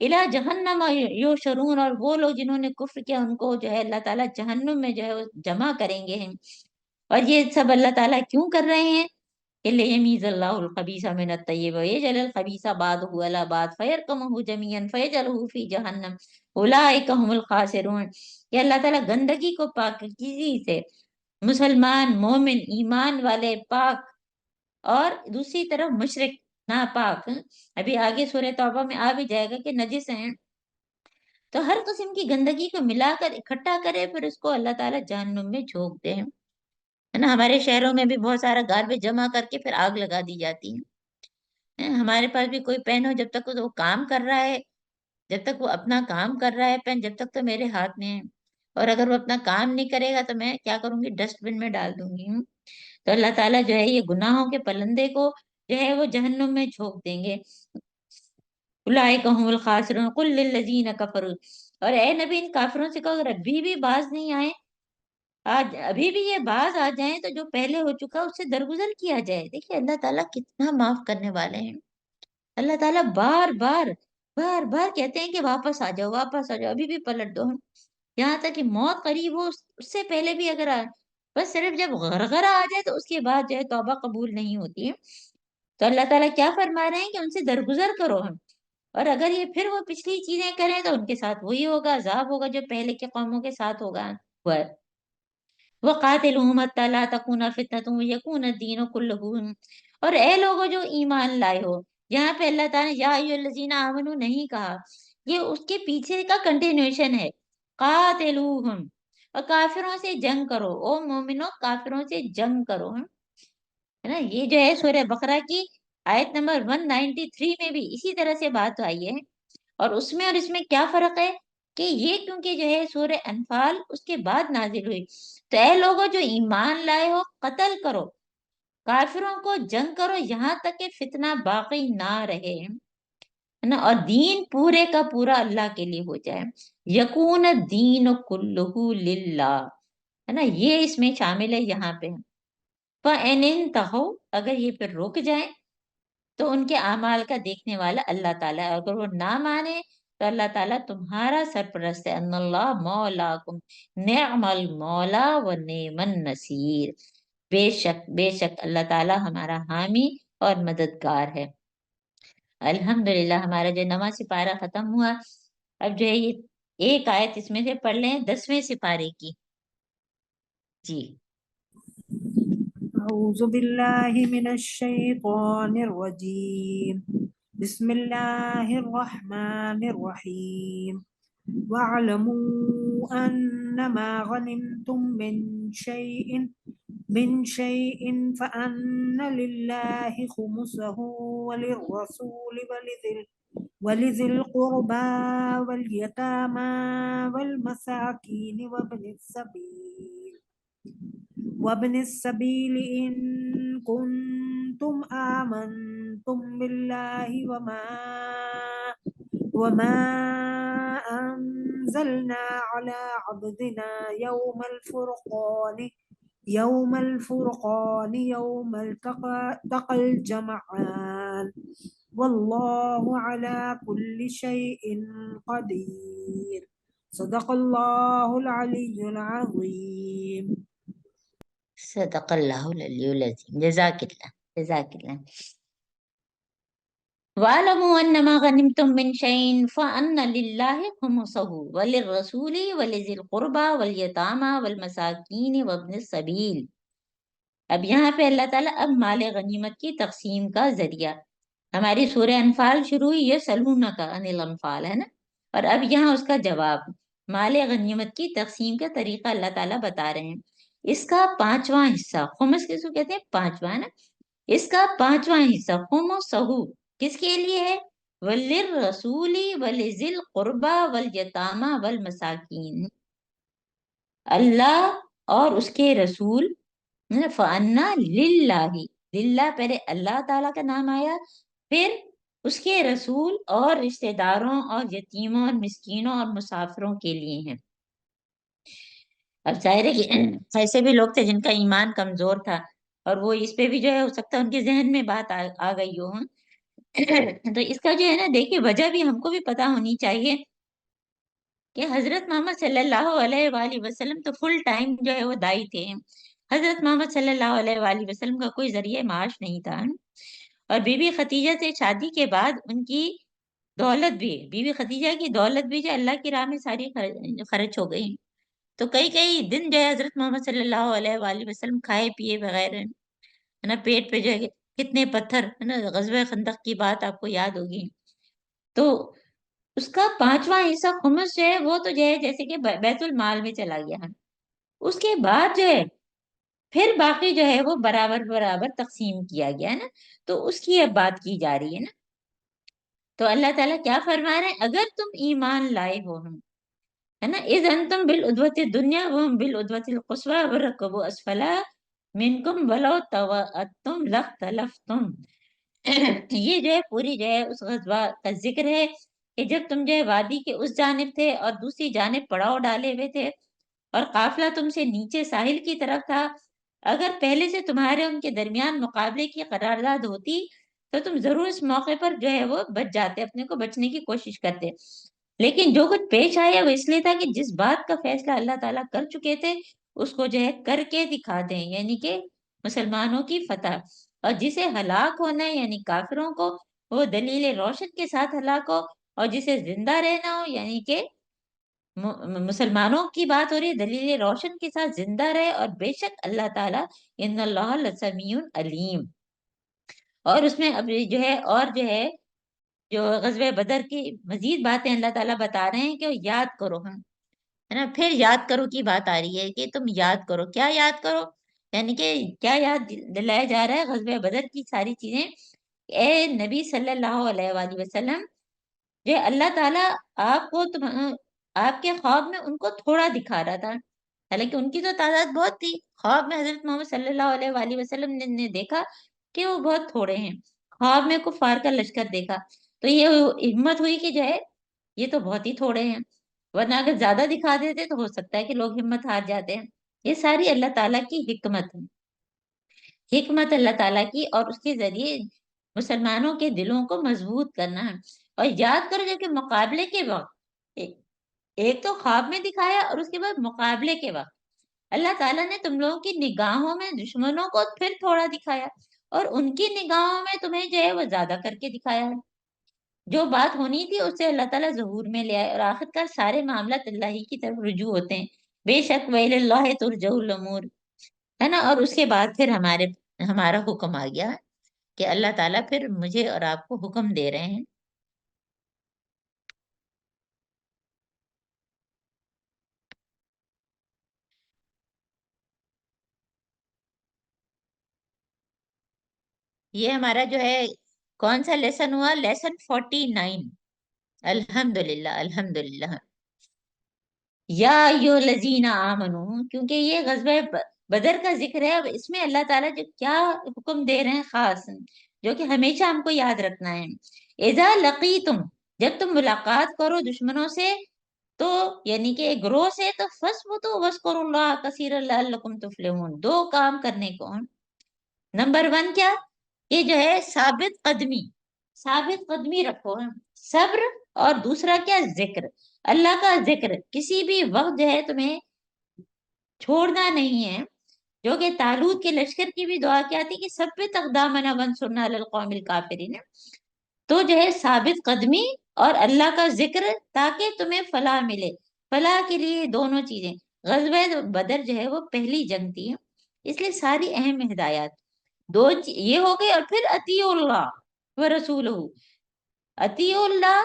الا جہنم یحشرون، اور وہ لوگ جنہوں نے کفر کیا ان کو جو ہے اللہ تعالیٰ جہنم میں جو ہے وہ جمع کریں گے ہیں۔ اور یہ سب اللہ تعالیٰ کیوں کر رہے ہیں؟ کہ لیمیز اللہ الخبیث من الطیب ویجعل الخبیث بعضہ علی بعض فیرکمہ جمیعا فیجعلہ فی جہنم اولئک هم الخاسرون، کہ اللہ تعالیٰ گندگی کو پاکیزگی سے، مسلمان مومن ایمان والے پاک، اور دوسری طرف مشرک ناپاک، ابھی آگے سورہ توبہ میں آ بھی جائے گا کہ نجس ہیں، تو ہر قسم کی گندگی کو ملا کر اکٹھا کرے، پھر اس کو اللہ تعالیٰ جہنم میں جھونک دے، ہے نا۔ ہمارے شہروں میں بھی بہت سارا گاربیج جمع کر کے پھر آگ لگا دی جاتی ہے۔ ہمارے پاس بھی کوئی پین ہو، جب تک وہ کام کر رہا ہے، جب تک وہ اپنا کام کر رہا ہے پین، جب تک تو میرے ہاتھ میں ہے، اور اگر وہ اپنا کام نہیں کرے گا تو میں کیا کروں گی؟ ڈسٹ بن میں ڈال دوں گی۔ تو اللہ تعالیٰ جو ہے یہ گناہوں کے پلندے کو جو ہے وہ جہنم میں جھونک دیں گے۔ اولئک هم الخاسرون قل للذین کفروا، اور اے نبی ان کافروں سے کہو اگر ابھی بھی باز نہیں آئے، آج ابھی بھی یہ باز آ جائیں تو جو پہلے ہو چکا اس سے درگزر کیا جائے۔ دیکھیے اللہ تعالیٰ کتنا معاف کرنے والے ہیں۔ اللہ تعالیٰ بار بار بار بار کہتے ہیں کہ واپس آ جاؤ، واپس آ جاؤ، ابھی بھی پلٹ دو ہم، یہاں تک کہ موت قریب ہو اس سے پہلے بھی اگر آئے، بس صرف جب غرغرہ آ جائے تو اس کے بعد جو ہے توبہ قبول نہیں ہوتی ہے۔ تو اللہ تعالیٰ کیا فرما رہے ہیں کہ ان سے درگزر کرو ہم، اور اگر یہ پھر وہ پچھلی چیزیں کریں تو ان کے ساتھ وہی ہوگا، عذاب ہوگا جو پہلے کے قوموں کے ساتھ ہوگا ہوا ہے۔ وَقَاتِلُوهُمْ حَتَّىٰ لَا تَكُونَ فِتْنَةٌ وَيَكُونَ الدِّينُ كُلُّهُ، اور اے لوگوں جو ایمان لائے ہو، یہاں پہ اللہ تعالیٰ نے یا ایھا الذین آمنوا نہیں کہا، یہ اس کے پیچھے کا کنٹینیوشن ہے۔ قاتلوہم، اور کافروں سے جنگ کرو، او مومنو کافروں سے جنگ کرو، ہے نا۔ یہ جو ہے سورہ بقرہ کی آیت نمبر 193 میں بھی اسی طرح سے بات آئی ہے، اور اس میں اور اس میں کیا فرق ہے کہ یہ کیونکہ جو ہے سورہ انفال اس کے بعد نازل ہوئی، تو اے لوگوں جو ایمان لائے ہو قتل کرو، کافروں کو جنگ کرو یہاں تک کہ فتنہ باقی نہ رہے، ہے نا، اور دین پورے کا پورا اللہ کے لیے ہو جائے، یکون الدین کلہ للہ، ہے نا، یہ اس میں شامل ہے یہاں پہ۔ فَإِنِ انتہوا، اگر یہ پھر رک جائیں تو ان کے اعمال کا دیکھنے والا اللہ تعالیٰ ہے، اگر وہ نہ مانے تو اللہ تعالیٰ تمہارا سرپرست ہے۔ ان اللہ مولاکم نعم المولا و نعم النصیر، بے شک اللہ تعالیٰ ہمارا حامی اور مددگار ہے۔ الحمدللہ ہمارا جو نواں سپارہ ختم ہوا، اب جو ہے یہ ایک آیت اس میں سے پڑھ لیں 10ویں سپارے کی۔ جی أعوذ بالله من الشيطان الرجيم. بسم الله الرحمن الرحيم. واعلموا أنما غنمتم من شيء فأن لله خمسه وللرسول ولذي القربى واليتامى والمساكين وابن السبيل إن كنتم آمنتم بالله وما أنزلنا على عبدنا يوم التقى الجمعان والله على كل شيء قدير. صدق الله العلي العظيم. صدق اللہ العلی العظیم، جزاک اللہ جزاک اللہ۔ وَاعْلَمُوا أَنَّمَا غَنِمْتُم مِّن شَيْءٍ فَأَنَّ لِلَّهِ خُمُسَهُ وَلِلرَّسُولِ وَلِذِي الْقُرْبَى وَالْيَتَامَى وَالْمَسَاكِينِ وَابْنِ السَّبِيلِ۔ اب یہاں پہ اللہ تعالیٰ اب مال غنیمت کی تقسیم کا ذریعہ، ہماری سورہ انفال شروع ہوئی ہے سلونک عن الانفال، ہے نا، اور اب یہاں اس کا جواب مال غنیمت کی تقسیم کا طریقہ اللہ تعالیٰ بتا رہے ہیں۔ اس کا پانچواں حصہ، خمس کس کو کہتے ہیں؟ پانچواں، ہے نا، اس کا پانچواں حصہ خمسہ کس کے لیے ہے؟ وَلِلرَّسُولِ وَلِذِي الْقُرْبَى وَالْيَتَامَى وَالْمَسَاكِينِ، اللہ اور اس کے رسول، فَأَنَّا لِلَّهِ، للہ پہلے اللہ تعالیٰ کا نام آیا، پھر اس کے رسول اور رشتہ داروں اور یتیموں اور مسکینوں اور مسافروں کے لیے ہیں۔ اب ظاہر ہے کہ ایسے بھی لوگ تھے جن کا ایمان کمزور تھا، اور وہ اس پہ بھی جو ہے ہو سکتا ہے ان کے ذہن میں بات آ گئی ہو، تو اس کا جو ہے نا دیکھیے وجہ بھی ہم کو بھی پتا ہونی چاہیے کہ حضرت محمد صلی اللہ علیہ وآلہ وسلم تو فل ٹائم جو ہے وہ دائی تھے. حضرت محمد صلی اللہ علیہ وآلہ وسلم کا کوئی ذریعہ معاش نہیں تھا. اور بی بی خدیجہ سے شادی کے بعد ان کی دولت بھی، بی بی خدیجہ کی دولت بھی جو اللہ کی راہ میں ساری خرچ ہو گئی. تو کئی کئی دن جو ہے حضرت محمد صلی اللہ علیہ وآلہ وسلم کھائے پیے بغیر ہے نا، پیٹ پہ جو ہے کتنے پتھر ہے نا. غزوہ خندق کی بات آپ کو یاد ہوگی. تو اس کا 5واں حصہ خمس جو ہے وہ تو جو ہے جیسے کہ بیت المال میں چلا گیا ہے. اس کے بعد جو ہے پھر باقی جو ہے وہ برابر برابر تقسیم کیا گیا ہے نا. تو اس کی اب بات کی جا رہی ہے نا. تو اللہ تعالیٰ کیا فرما رہے ہیں، اگر تم ایمان لائے ہو ہم ہے نا، اذ انتم بالعدوۃ الدنیا وهم بالعدوۃ القصوى وركبوا اسفل منکم ولو تواعدتم لاختلفتم. یہ جو ہے پوری جو ہے اس غزوہ کا ذکر ہے کہ جب تم جو ہے وادی کے اس جانب تھے اور دوسری جانب پڑاؤ ڈالے ہوئے تھے اور قافلہ تم سے نیچے ساحل کی طرف تھا. اگر پہلے سے تمہارے ان کے درمیان مقابلے کی قرارداد ہوتی تو تم ضرور اس موقع پر جو ہے وہ بچ جاتے، اپنے کو بچنے کی کوشش کرتے. لیکن جو کچھ پیش آیا وہ اس لیے تھا کہ جس بات کا فیصلہ اللہ تعالیٰ کر چکے تھے اس کو جو ہے کر کے دکھا دیں، یعنی کہ مسلمانوں کی فتح. اور جسے ہلاک ہونا ہے یعنی کافروں کو، وہ دلیل روشن کے ساتھ ہلاک ہو. اور جسے زندہ رہنا ہو یعنی کہ مسلمانوں کی بات ہو رہی ہے، دلیل روشن کے ساتھ زندہ رہے. اور بے شک اللہ تعالیٰ ان اللہ لسمیع علیم. اور اس میں اب جو ہے اور جو ہے جو غزوہ بدر کی مزید باتیں اللہ تعالیٰ بتا رہے ہیں کہ یاد کرو ہم ہے نا. پھر یاد کرو کی بات آ رہی ہے کہ تم یاد کرو. کیا یاد کرو یعنی کہ کیا یاد دلایا جا رہا ہے، غزوہ بدر کی ساری چیزیں. اے نبی صلی اللہ علیہ وآلہ وسلم، جو اللہ تعالیٰ آپ کو آپ کے خواب میں ان کو تھوڑا دکھا رہا تھا، حالانکہ ان کی تو تعداد بہت تھی. خواب میں حضرت محمد صلی اللہ علیہ وآلہ وسلم نے دیکھا کہ وہ بہت تھوڑے ہیں. خواب میں کفار کا لشکر دیکھا تو یہ ہمت ہوئی کہ جو ہے یہ تو بہت ہی تھوڑے ہیں، ورنہ اگر زیادہ دکھا دیتے تو ہو سکتا ہے کہ لوگ ہمت ہار جاتے ہیں. یہ ساری اللہ تعالیٰ کی حکمت ہے، حکمت اللہ تعالیٰ کی، اور اس کے ذریعے مسلمانوں کے دلوں کو مضبوط کرنا ہے. اور یاد کرو جو کہ مقابلے کے وقت ایک تو خواب میں دکھایا اور اس کے بعد مقابلے کے وقت اللہ تعالیٰ نے تم لوگوں کی نگاہوں میں دشمنوں کو پھر تھوڑا دکھایا اور ان کی نگاہوں میں تمہیں جو ہے وہ زیادہ کر کے دکھایا ہے. جو بات ہونی تھی اس سے اللہ تعالیٰ ظہور میں لے آئے. اور آخر کار سارے معاملات اللہ ہی کی طرف رجوع ہوتے ہیں. بے شک ویل اللہ ترجع الامور ہے نا. اور اس کے بعد پھر ہمارا حکم آ گیا کہ اللہ تعالیٰ پھر مجھے اور آپ کو حکم دے رہے ہیں. یہ ہمارا جو ہے کون سا لیسن ہوا، لیسن 49. الحمدللہ الحمدللہ. یا ایھا الذین آمنو، کیونکہ یہ غزوہ بدر کا ذکر ہے. اب اس میں اللہ تعالیٰ جو کیا حکم دے رہے ہیں خاص، جو کہ ہمیشہ ہم کو یاد رکھنا ہے. اذا لقیتم، جب تم ملاقات کرو دشمنوں سے تو یعنی کہ گروہ سے، تو فثبتوا واذکروا اللہ کثیرا لعلکم تفلحون. دو کام کرنے کو ہیں. نمبر 1 کیا، یہ جو ہے ثابت قدمی رکھو، صبر. اور دوسرا کیا، ذکر، اللہ کا ذکر کسی بھی وقت جو ہے تمہیں چھوڑنا نہیں ہے. جو کہ طالوت کے لشکر کی بھی دعا کیا تھی کہ ثبت اقدامنا وانصرنا علی القوم الکافرین. تو جو ہے ثابت قدمی اور اللہ کا ذکر تاکہ تمہیں فلاح ملے. فلاح کے لیے دونوں چیزیں. غزوہ بدر جو ہے وہ پہلی جنگ تھی، اس لیے ساری اہم ہدایات یہ ہو گئی. اور پھر اطیعوا اللہ و رسولہ، اطیعوا اللہ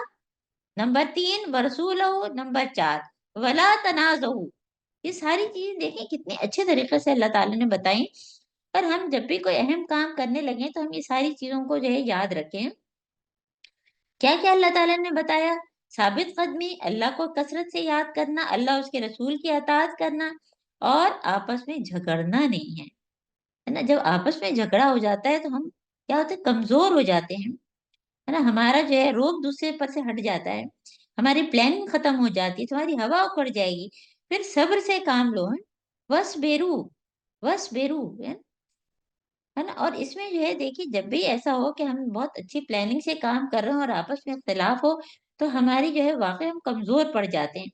نمبر 3، ورسولہ نمبر 4، ولا تنازعوا. یہ ساری چیزیں دیکھیں کتنے اچھے طریقے سے اللہ تعالیٰ نے بتائیں. اور ہم جب بھی کوئی اہم کام کرنے لگے تو ہم یہ ساری چیزوں کو جو ہے یاد رکھیں. کیا کیا اللہ تعالیٰ نے بتایا، ثابت قدمی، اللہ کو کثرت سے یاد کرنا، اللہ اس کے رسول کی اطاعت کرنا، اور آپس میں جھگڑنا نہیں ہے نا. جب آپس میں جھگڑا ہو جاتا ہے تو ہم کیا ہوتے ہیں، کمزور ہو جاتے ہیں ہے نا. ہمارا جو ہے روب دوسرے پر سے ہٹ جاتا ہے، ہماری پلاننگ ختم ہو جاتی ہے، تمہاری ہوا اکھڑ جائے گی. پھر صبر سے کام لو. بس بیرو ہے نا. اور اس میں جو ہے دیکھیے جب بھی ایسا ہو کہ ہم بہت اچھی پلاننگ سے کام کر رہے ہیں اور آپس میں اختلاف ہو تو ہماری جو ہے واقعی ہم کمزور پڑ جاتے ہیں.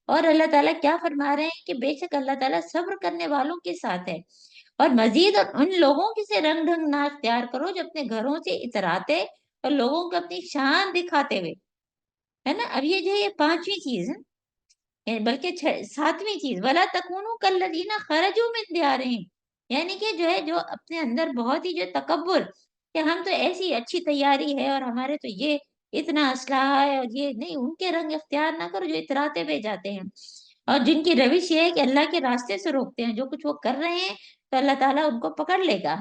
اور اللہ تعالیٰ کیا فرما رہے ہیں کہ بے شک اللہ تعالیٰ صبر کرنے والوں کے ساتھ ہے. اور مزید اور ان لوگوں کی سے رنگ ڈھنگ نہ اختیار کرو جو اپنے گھروں سے اتراتے اور لوگوں کو اپنی شان دکھاتے ہوئے. ہے نا. اب یہ جو ہے یہ پانچویں چیز ہے. بلکہ ساتویں چیز ولا تکونوا کالذین خرجوا من دیارہم. یعنی کہ جو ہے جو اپنے اندر بہت ہی جو تکبر کہ ہم تو ایسی اچھی تیاری ہے اور ہمارے تو یہ اتنا اسلحہ ہے اور یہ نہیں, ان کے رنگ اختیار نہ کرو جو اتراتے ہوئے جاتے ہیں اور جن کی روش یہ ہے کہ اللہ کے راستے سے روکتے ہیں. جو کچھ وہ کر رہے ہیں تو اللہ تعالیٰ ان کو پکڑ لے گا.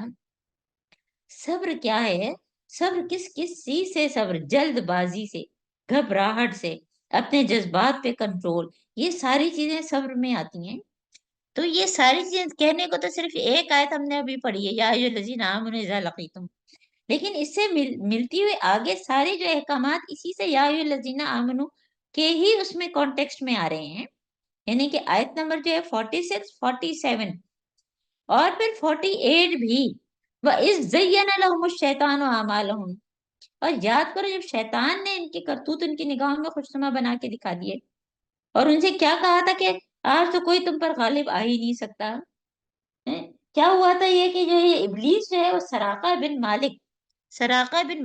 صبر کیا ہے؟ صبر کس کس چیز سے صبر؟ جلد بازی سے, گھبراہٹ سے, اپنے جذبات پہ کنٹرول, یہ ساری چیزیں صبر میں آتی ہیں. تو یہ ساری چیزیں کہنے کو تو صرف ایک آیت ہم نے ابھی پڑھی ہے یا ایھا الذین آمنوا اذا لقیتم, لیکن اس سے ملتی ہوئی آگے سارے جو احکامات اسی سے یا ایھا الذین آمنوا کے ہی اس میں کانٹیکسٹ میں آ رہے ہیں. یعنی کہ آیت نمبر جو ہے 46 47 اور پھر 48 بھی. وَإِذْ زَيَّنَ لَهُمُ الشَّيْطَانُ أَعْمَالَهُمْ. اور یاد کرو جب شیطان نے ان کی کرتوت ان کی نگاہوں میں خوشنما بنا کے دکھا دیے اور ان سے کیا کہا تھا کہ آج تو کوئی تم پر غالب آ ہی نہیں سکتا. کیا ہوا تھا یہ کہ جو یہ ابلیس جو ہے وہ سراقہ بن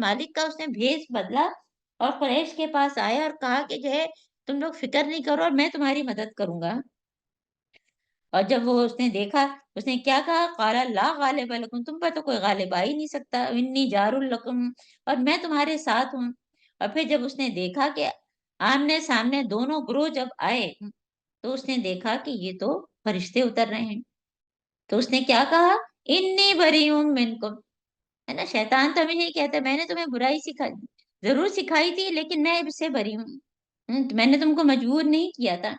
مالک کا اس نے بھیس بدلا اور قریش کے پاس آیا اور کہا کہ جو ہے تم لوگ فکر نہیں کرو اور میں تمہاری مدد کروں گا. اور جب وہ اس نے دیکھا اس نے کیا کہا, قال لا غالب لکم, تم پر تو کوئی غالب آ ہی نہیں سکتا, انی جار لکم, اور میں تمہارے ساتھ ہوں. اور پھر جب اس نے دیکھا کہ آمنے سامنے دونوں گروہ جب آئے تو اس نے دیکھا کہ یہ تو فرشتے اتر رہے ہیں. تو اس نے کیا کہا, انی بریء منکم. ہے نا, شیطان تو ہمیں یہی کہتا ہے میں نے تمہیں برائی ضرور سکھائی تھی لیکن میں اس سے بری ہوں, میں نے تم کو مجبور نہیں کیا تھا.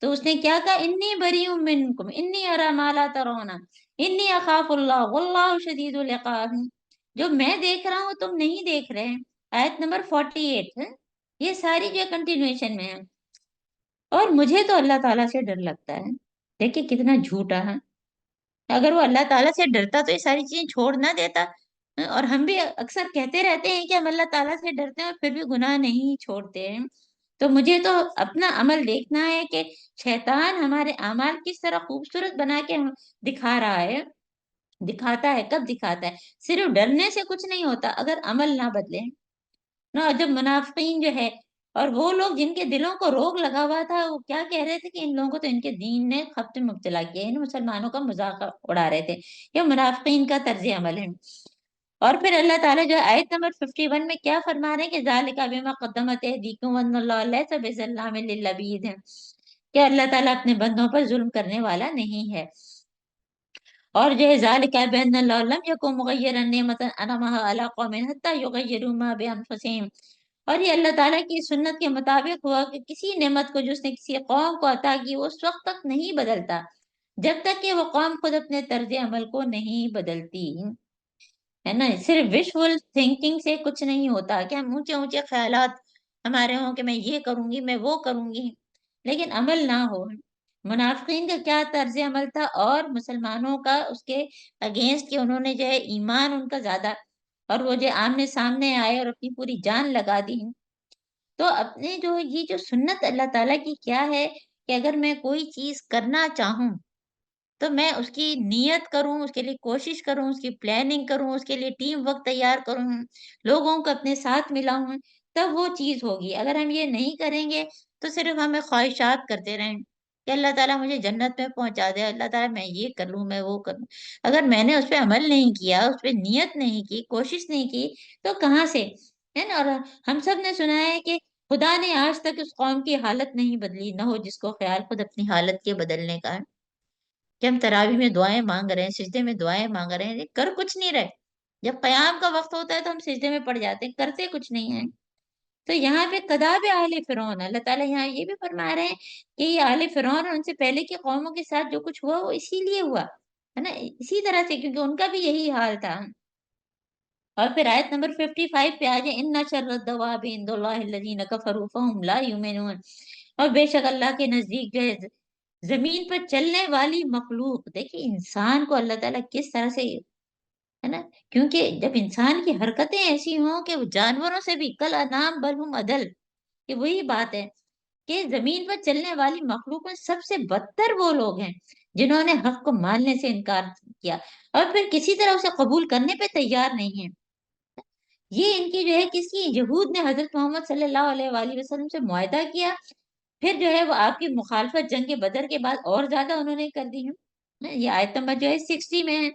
تو اس نے کیا کہا, انی بریء منکم انی اری ما لا ترون انی اخاف اللہ واللہ شدید العقاب. جو میں دیکھ رہا ہوں تم نہیں دیکھ رہے ہیں. آیت نمبر 48 ہے. یہ ساری جو کنٹینویشن میں ہے. اور مجھے تو اللہ تعالیٰ سے ڈر لگتا ہے. دیکھیے کتنا جھوٹا ہے. اگر وہ اللہ تعالیٰ سے ڈرتا تو یہ ساری چیزیں چھوڑ نہ دیتا. اور ہم بھی اکثر کہتے رہتے ہیں کہ ہم اللہ تعالیٰ سے ڈرتے ہیں اور پھر بھی گناہ نہیں چھوڑتے ہیں. تو مجھے تو اپنا عمل دیکھنا ہے کہ شیطان ہمارے اعمال کس طرح خوبصورت بنا کے دکھا رہا ہے. دکھاتا ہے, کب دکھاتا ہے؟ صرف ڈرنے سے کچھ نہیں ہوتا اگر عمل نہ بدلے نا. جب منافقین جو ہے اور وہ لوگ جن کے دلوں کو روگ لگا ہوا تھا وہ کیا کہہ رہے تھے کہ ان لوگوں کو تو ان کے دین نے خبط مبتلا کیا, ان مسلمانوں کا مذاق اڑا رہے تھے. یہ منافقین کا طرز عمل ہے. اور پھر اللہ تعالیٰ جو آیت نمبر 51 میں کیا فرما رہے ہیں کہ ذالک بما قدمت ایدیکم وان اللہ لیس بظلام للعبید ہے کہ اللہ تعالیٰ اپنے بندوں پر ظلم کرنے والا نہیں ہے. اور جو ہے ذالک بان اللہ لم یکن مغیرا نعمت انعمها علی قوم حتی یغیروا ما بانفسهم. اور یہ اللہ تعالیٰ کی سنت کے مطابق ہوا کہ کسی نعمت کو جو اس نے کسی قوم کو عطا کی وہ اس وقت تک نہیں بدلتا جب تک کہ وہ قوم خود اپنے طرز عمل کو نہیں بدلتی. ہے نا, صرف وشفل تھنکنگ سے کچھ نہیں ہوتا کہ ہم اونچے اونچے خیالات ہمارے ہوں کہ میں یہ کروں گی میں وہ کروں گی لیکن عمل نہ ہو. منافقین کا کیا طرز عمل تھا اور مسلمانوں کا اس کے اگینسٹ کہ انہوں نے جو ہے ایمان ان کا زیادہ اور وہ جو آمنے سامنے آئے اور اپنی پوری جان لگا دی. تو اپنے جو یہ جو سنت اللہ تعالیٰ کی کیا ہے کہ اگر میں کوئی چیز کرنا چاہوں تو میں اس کی نیت کروں, اس کے لیے کوشش کروں, اس کی پلاننگ کروں, اس کے لیے ٹیم ورک تیار کروں, لوگوں کو اپنے ساتھ ملاؤں, تب وہ چیز ہوگی. اگر ہم یہ نہیں کریں گے تو صرف ہمیں خواہشات کرتے رہیں کہ اللہ تعالیٰ مجھے جنت میں پہنچا دے, اللہ تعالیٰ میں یہ کر لوں میں وہ کر لوں. اگر میں نے اس پہ عمل نہیں کیا, اس پہ نیت نہیں کی, کوشش نہیں کی تو کہاں سے ہے نا. اور ہم سب نے سنا ہے کہ خدا نے آج تک اس قوم کی حالت نہیں بدلی, نہ ہو جس کو خیال خود اپنی حالت کے بدلنے کا ہے. کہ ہم تراویح میں دعائیں مانگ رہے ہیں, سجدے میں دعائیں مانگ رہے ہیں, کر کچھ نہیں رہے. جب قیام کا وقت ہوتا ہے تو ہم سجدے میں پڑ جاتے ہیں, کرتے کچھ نہیں ہیں. تو یہاں پہ کداب آل فرعون, اللہ تعالیٰ یہاں یہ بھی فرما رہے ہیں کہ یہ آل فرعون اور ان سے پہلے کی قوموں کے ساتھ جو کچھ ہوا وہ اسی لیے ہوا ہے نا, اسی طرح سے کیونکہ ان کا بھی یہی حال تھا. اور پھر آیت نمبر 55 پہ آ جائے, ان شر الدواب عند اللہ الذین کفروا فہم لا یؤمنون. اور بے شک اللہ کے نزدیک جو ہے زمین پر چلنے والی مخلوق, دیکھیے انسان کو اللہ تعالیٰ کس طرح سے ہے نا، کیونکہ جب انسان کی حرکتیں ایسی ہوں کہ وہ جانوروں سے بھی کل انام بل ہم عدل، کہ وہی بات ہے کہ زمین پر چلنے والی مخلوق میں سب سے بدتر وہ لوگ ہیں جنہوں نے حق کو ماننے سے انکار کیا اور پھر کسی طرح اسے قبول کرنے پہ تیار نہیں ہے۔ یہ ان کی جو ہے کس کی، یہود نے حضرت محمد صلی اللہ علیہ وآلہ وسلم سے معاہدہ کیا، پھر جو ہے وہ آپ کی مخالفت جنگ بدر کے بعد اور زیادہ انہوں نے کر دی ہے۔ یہ آیت نمبر جو ہے 60 میں ہے۔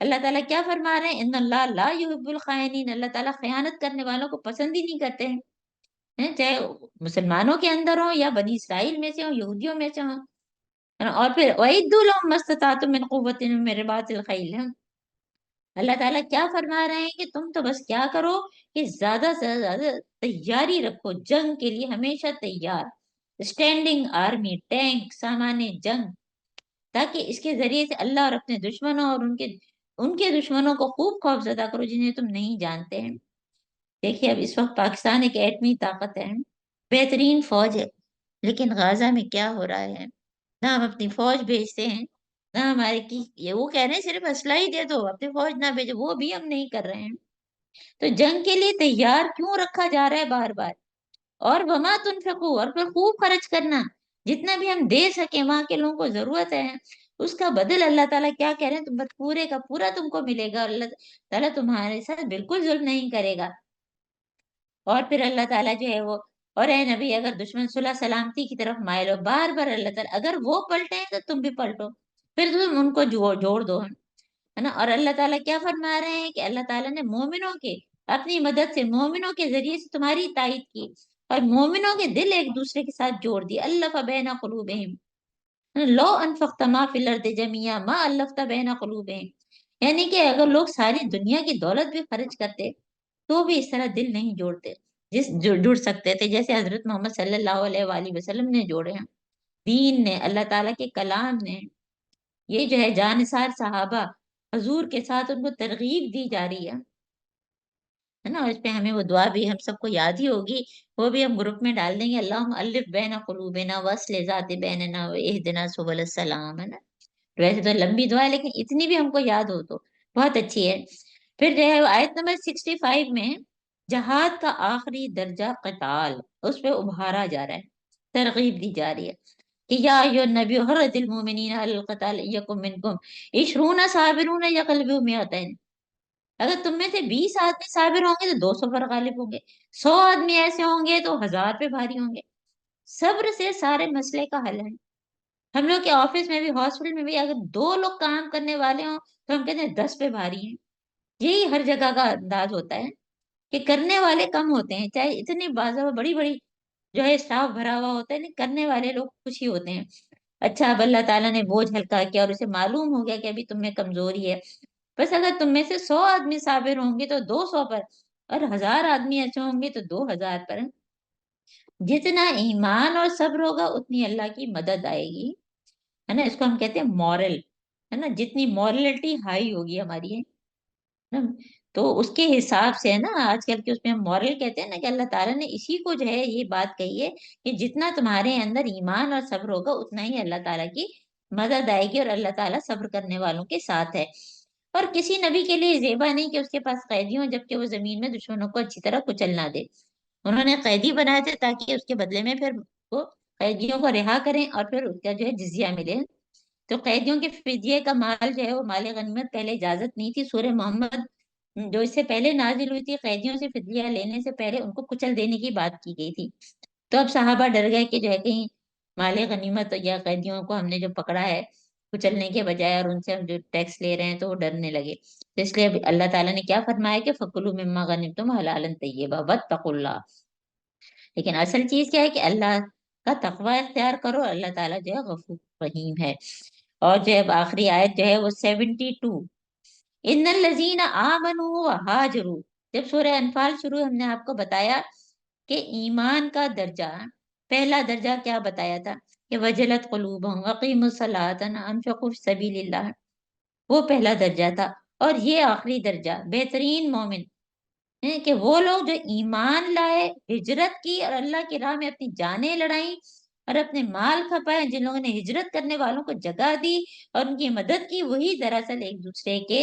اللہ تعالیٰ کیا فرما رہے ہیں، ان اللہ لا یحب الخائنین، اللہ تعالیٰ خیانت کرنے والوں کو پسند ہی نہیں کرتے ہیں، چاہے مسلمانوں کے اندر ہوں یا بنی اسرائیل میں سے ہوں، یہودیوں میں سے ہوں، ہے نا؟ اور پھر وَإِدُّوا لَهُم مَا اسْتَطَعْتُم مِّن قُوَّةٍ وَمِن رِّبَاطِ الْخَيْلِ، اللہ تعالیٰ کیا فرما رہے ہیں کہ تم تو بس کیا کرو کہ زیادہ سے زیادہ تیاری رکھو جنگ کے لیے، ہمیشہ تیار، اسٹینڈنگ آرمی، ٹینک، سامان جنگ، تاکہ اس کے ذریعے سے اللہ اور اپنے دشمنوں اور ان کے دشمنوں کو خوب خوف زدہ کرو جنہیں تم نہیں جانتے ہیں۔ دیکھیے اب اس وقت پاکستان ایک ایٹمی طاقت ہے، بہترین فوج ہے، لیکن غزہ میں کیا ہو رہا ہے، نہ ہم اپنی فوج بھیجتے ہیں، نہ ہمارے کی یہ وہ کہہ رہے ہیں صرف اسلحہ ہی دے دو، اپنی فوج نہ بھیجو، وہ بھی ہم نہیں کر رہے ہیں۔ تو جنگ کے لیے تیار کیوں رکھا جا رہا ہے بار بار؟ اور وما تنفقو، اور پھر خوب خرچ کرنا، جتنا بھی ہم دے سکیں، وہاں کے لوگوں کو ضرورت ہے، اس کا بدل اللہ تعالیٰ کیا کہہ رہے ہیں، تم بس پورے کا پورا تم کو ملے گا، اللہ تعالیٰ تمہارے ساتھ بالکل ظلم نہیں کرے گا۔ اور پھر اللہ تعالیٰ جو ہے وہ، اور اے نبی اگر دشمن صلح سلامتی کی طرف مائل ہو، بار بار اللہ تعالیٰ اگر وہ پلٹے ہیں تو تم بھی پلٹو، پھر تم ان کو جوڑ دو، ہے نا؟ اور اللہ تعالیٰ کیا فرما رہے ہیں کہ اللہ تعالیٰ نے مومنوں کے اپنی مدد سے، مومنوں کے ذریعے سے تمہاری تائید کی اور مومنوں کے دل ایک دوسرے کے ساتھ جوڑ دی، الف بین قلوبہم، لو انفقت ما فی الارض جميعا ما الفت بین قلوبہم، یعنی کہ اگر لوگ ساری دنیا کی دولت بھی خرچ کرتے تو بھی اس طرح دل نہیں جوڑتے، جڑ سکتے تھے جیسے حضرت محمد صلی اللہ علیہ وآلہ وسلم نے جوڑے ہیں، دین نے، اللہ تعالیٰ کے کلام نے، یہ جو ہے جانثار صحابہ حضور کے ساتھ ان کو ترغیب دی جا رہی ہے نا؟ اور اس پہ ہمیں وہ دعا بھی ہم سب کو یاد ہی ہوگی، وہ بھی ہم گروپ میں ڈال دیں گے، اللہم الف بین قلوبنا واصلح ذات بیننا واہدنا سبل السلام، ہے نا؟ ویسے تو لمبی دعا ہے لیکن اتنی بھی ہم کو یاد ہو تو بہت اچھی ہے۔ پھر جو ہے آیت نمبر 65 میں جہاد کا آخری درجہ قتال، اس پہ ابھارا جا رہا ہے، ترغیب دی جا رہی ہے کہ یا ایھا النبی حرض المؤمنین علی القتال یکم منکم 20 صابرون یغلبوا مئتین، اگر تم میں سے 20 آدمی صابر ہوں گے تو 200 پر غالب ہوں گے، 100 آدمی ایسے ہوں گے تو 1000 پہ بھاری ہوں گے۔ صبر سے سارے مسئلے کا حل ہے۔ ہم لوگ کے آفس میں بھی، ہاسپٹل میں بھی، اگر 2 لوگ کام کرنے والے ہوں تو ہم کہتے ہیں 10 پہ بھاری ہیں۔ یہی ہر جگہ کا انداز ہوتا ہے کہ کرنے والے کم ہوتے ہیں، چاہے اتنی بڑی بڑی جو ہے اسٹاف بھرا ہوا ہوتا ہے، نہیں کرنے والے لوگ خوش ہی ہوتے ہیں۔ اچھا اب اللہ تعالیٰ نے بوجھ ہلکا کیا اور اسے معلوم ہو گیا کہ ابھی تم میں کمزوری ہے، بس اگر تم میں سے 100 آدمی صابر ہوں گے تو 200 پر، اور 1000 آدمی ایسے ہوں گے تو 2000 پر۔ جتنا ایمان اور صبر ہوگا اتنی اللہ کی مدد آئے گی، ہے نا؟ اس کو ہم کہتے ہیں مورل، ہے نا؟ جتنی مورلٹی ہائی ہوگی ہماری، ہے نا؟ تو اس کے حساب سے ہے نا، آج کل کے اس میں ہم مورل کہتے ہیں نا، کہ اللہ تعالیٰ نے اسی کو جو ہے یہ بات کہی ہے کہ جتنا تمہارے اندر ایمان اور صبر ہوگا اتنا ہی اللہ تعالیٰ کی مدد آئے گی، اور اللہ تعالیٰ صبر کرنے والوں کے ساتھ ہے۔ اور کسی نبی کے لیے زیبا نہیں کہ اس کے پاس قیدی ہوں جبکہ وہ زمین میں دشمنوں کو اچھی طرح کچل نہ دے، انہوں نے قیدی بنائے تھے تاکہ اس کے بدلے میں پھر وہ قیدیوں کو رہا کریں اور پھر اس کا جو ہے جزیہ ملے۔ تو قیدیوں کے فدیے کا مال جو ہے وہ مال غنیمت پہلے اجازت نہیں تھی، سورہ محمد جو اس سے پہلے نازل ہوئی تھی قیدیوں سے فدیہ لینے سے پہلے ان کو کچل دینے کی بات کی گئی تھی، تو اب صحابہ ڈر گئے کہ جو ہے کہیں مال غنیمت یا قیدیوں کو ہم نے جو پکڑا ہے کچلنے کے بجائے اور ان سے ہم جو ٹیکس لے رہے ہیں تو وہ ڈرنے لگے، تو اس لیے اب اللہ تعالیٰ نے کیا فرمایا کہ فَكُلُوا مِمَّا غَنِمْتُمْ حَلَالًا طَيِّبًا وَاتَّقُوا اللَّهَ، لیکن اصل چیز کیا ہے کہ اللہ کا تقوی اختیار کرو، اللہ تعالیٰ جو ہے غفور رحیم ہے۔ اور جو ہے آخری آیت جو ہے وہ 72، ان الذین آمنوا وہاجروا، جب سورہ انفال شروع ہم نے آپ کو بتایا کہ ایمان کا درجہ، پہلا درجہ کیا بتایا تھا کہ وجلت قلوبہم وقیموا الصلاۃ انفقوا فی سبیل اللہ، وہ پہلا درجہ تھا۔ اور یہ آخری درجہ بہترین مومن ہیں کہ وہ لوگ جو ایمان لائے، ہجرت کی اور اللہ کی راہ میں اپنی جانیں لڑائیں اور اپنے مال کھپائے، جن لوگوں نے ہجرت کرنے والوں کو جگہ دی اور ان کی مدد کی، وہی دراصل ایک دوسرے کے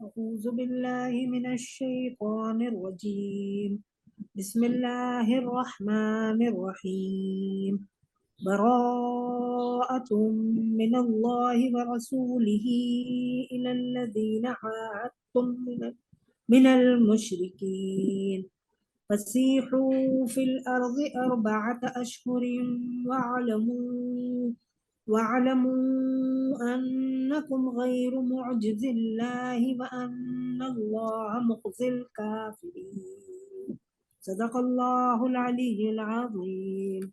أعوذ بالله من الشيطان الرجيم. بسم الله الرحمن الرحيم. براءة من الله ورسوله إلى الذين عاهدتم من المشركين فسيحوا في الأرض 4 أشهر واعلموا أنكم غير معجز الله وأن الله مخزي الكافرين. صدق الله العلي العظيم.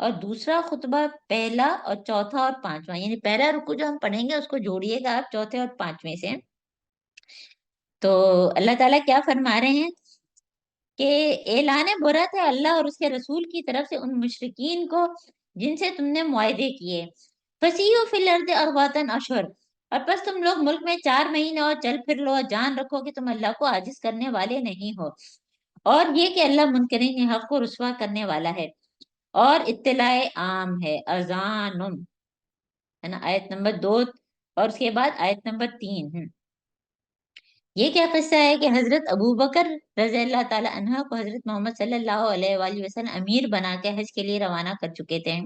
اور دوسرا خطبہ پہلا اور چوتھا اور پانچواں، یعنی پہلا رکوع جو ہم پڑھیں گے اس کو جوڑیے گا آپ چوتھے اور پانچویں سے۔ تو اللہ تعالیٰ کیا فرما رہے ہیں کہ اعلان برات ہے اللہ اور اس کے رسول کی طرف سے ان مشرکین کو جن سے تم نے معاہدے کیے۔ فسیحوا فی الارض اربعۃ اشہر، اور پس تم لوگ ملک میں 4 مہینے اور چل پھر لو، اور جان رکھو کہ تم اللہ کو عاجز کرنے والے نہیں ہو، اور یہ کہ اللہ منکرین حق کو رسوا کرنے والا ہے اور اطلاع عام ہے۔ اذان ہے نا، آیت نمبر 2، اور اس کے بعد آیت نمبر 3 ہے۔ یہ کیا قصہ ہے کہ حضرت ابو بکر رضی اللہ تعالی عنہ کو حضرت محمد صلی اللہ علیہ وآلہ وسلم امیر بنا کے حج کے لیے روانہ کر چکے تھے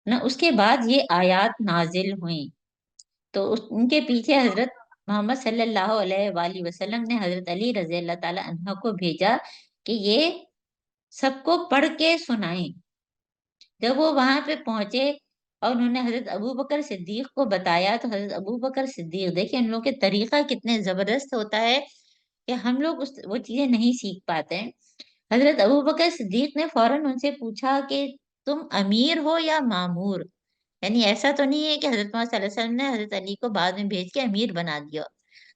نا، اس کے بعد یہ آیات نازل ہوئیں، تو ان کے پیچھے حضرت محمد صلی اللہ علیہ وآلہ وسلم نے حضرت علی رضی اللہ تعالی عنہ کو بھیجا کہ یہ سب کو پڑھ کے سنائیں۔ جب وہ وہاں پہ پہنچے اور انہوں نے حضرت ابو بکر صدیق کو بتایا، تو حضرت ابو بکر صدیق، دیکھیں ان لوگوں کے طریقہ کتنے زبردست ہوتا ہے کہ ہم لوگ وہ چیزیں نہیں سیکھ پاتے ہیں۔ حضرت ابو بکر صدیق نے فوراً ان سے پوچھا کہ تم امیر ہو یا مامور؟ یعنی ایسا تو نہیں ہے کہ حضرت محمد صلی اللہ علیہ وسلم نے حضرت علی کو بعد میں بھیج کے امیر بنا دیا؟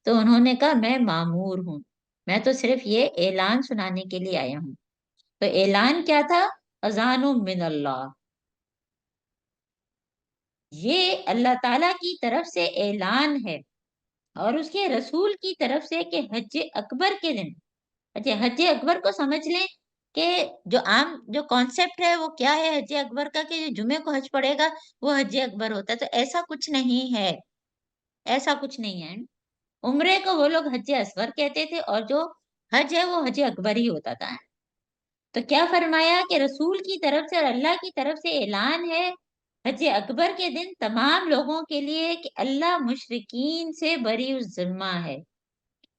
تو انہوں نے کہا میں مامور ہوں، میں تو صرف یہ اعلان سنانے کے لیے آیا ہوں۔ تو اعلان کیا تھا؟ اذان من اللہ، یہ اللہ تعالیٰ کی طرف سے اعلان ہے اور اس کے رسول کی طرف سے کہ حج اکبر کے دن، اچھا حج اکبر کو سمجھ لیں کہ جو عام جو کانسیپٹ ہے وہ کیا ہے حج اکبر کا، کہ جو جمعے کو حج پڑے گا وہ حج اکبر ہوتا ہے، تو ایسا کچھ نہیں ہے، ایسا کچھ نہیں ہے۔ عمرے کو وہ لوگ حج اصغر کہتے تھے اور جو حج ہے وہ حج اکبر ہی ہوتا تھا۔ تو کیا فرمایا کہ رسول کی طرف سے اور اللہ کی طرف سے اعلان ہے حج اکبر کے دن تمام لوگوں کے لیے کہ اللہ مشرکین سے بری الذمہ ہے،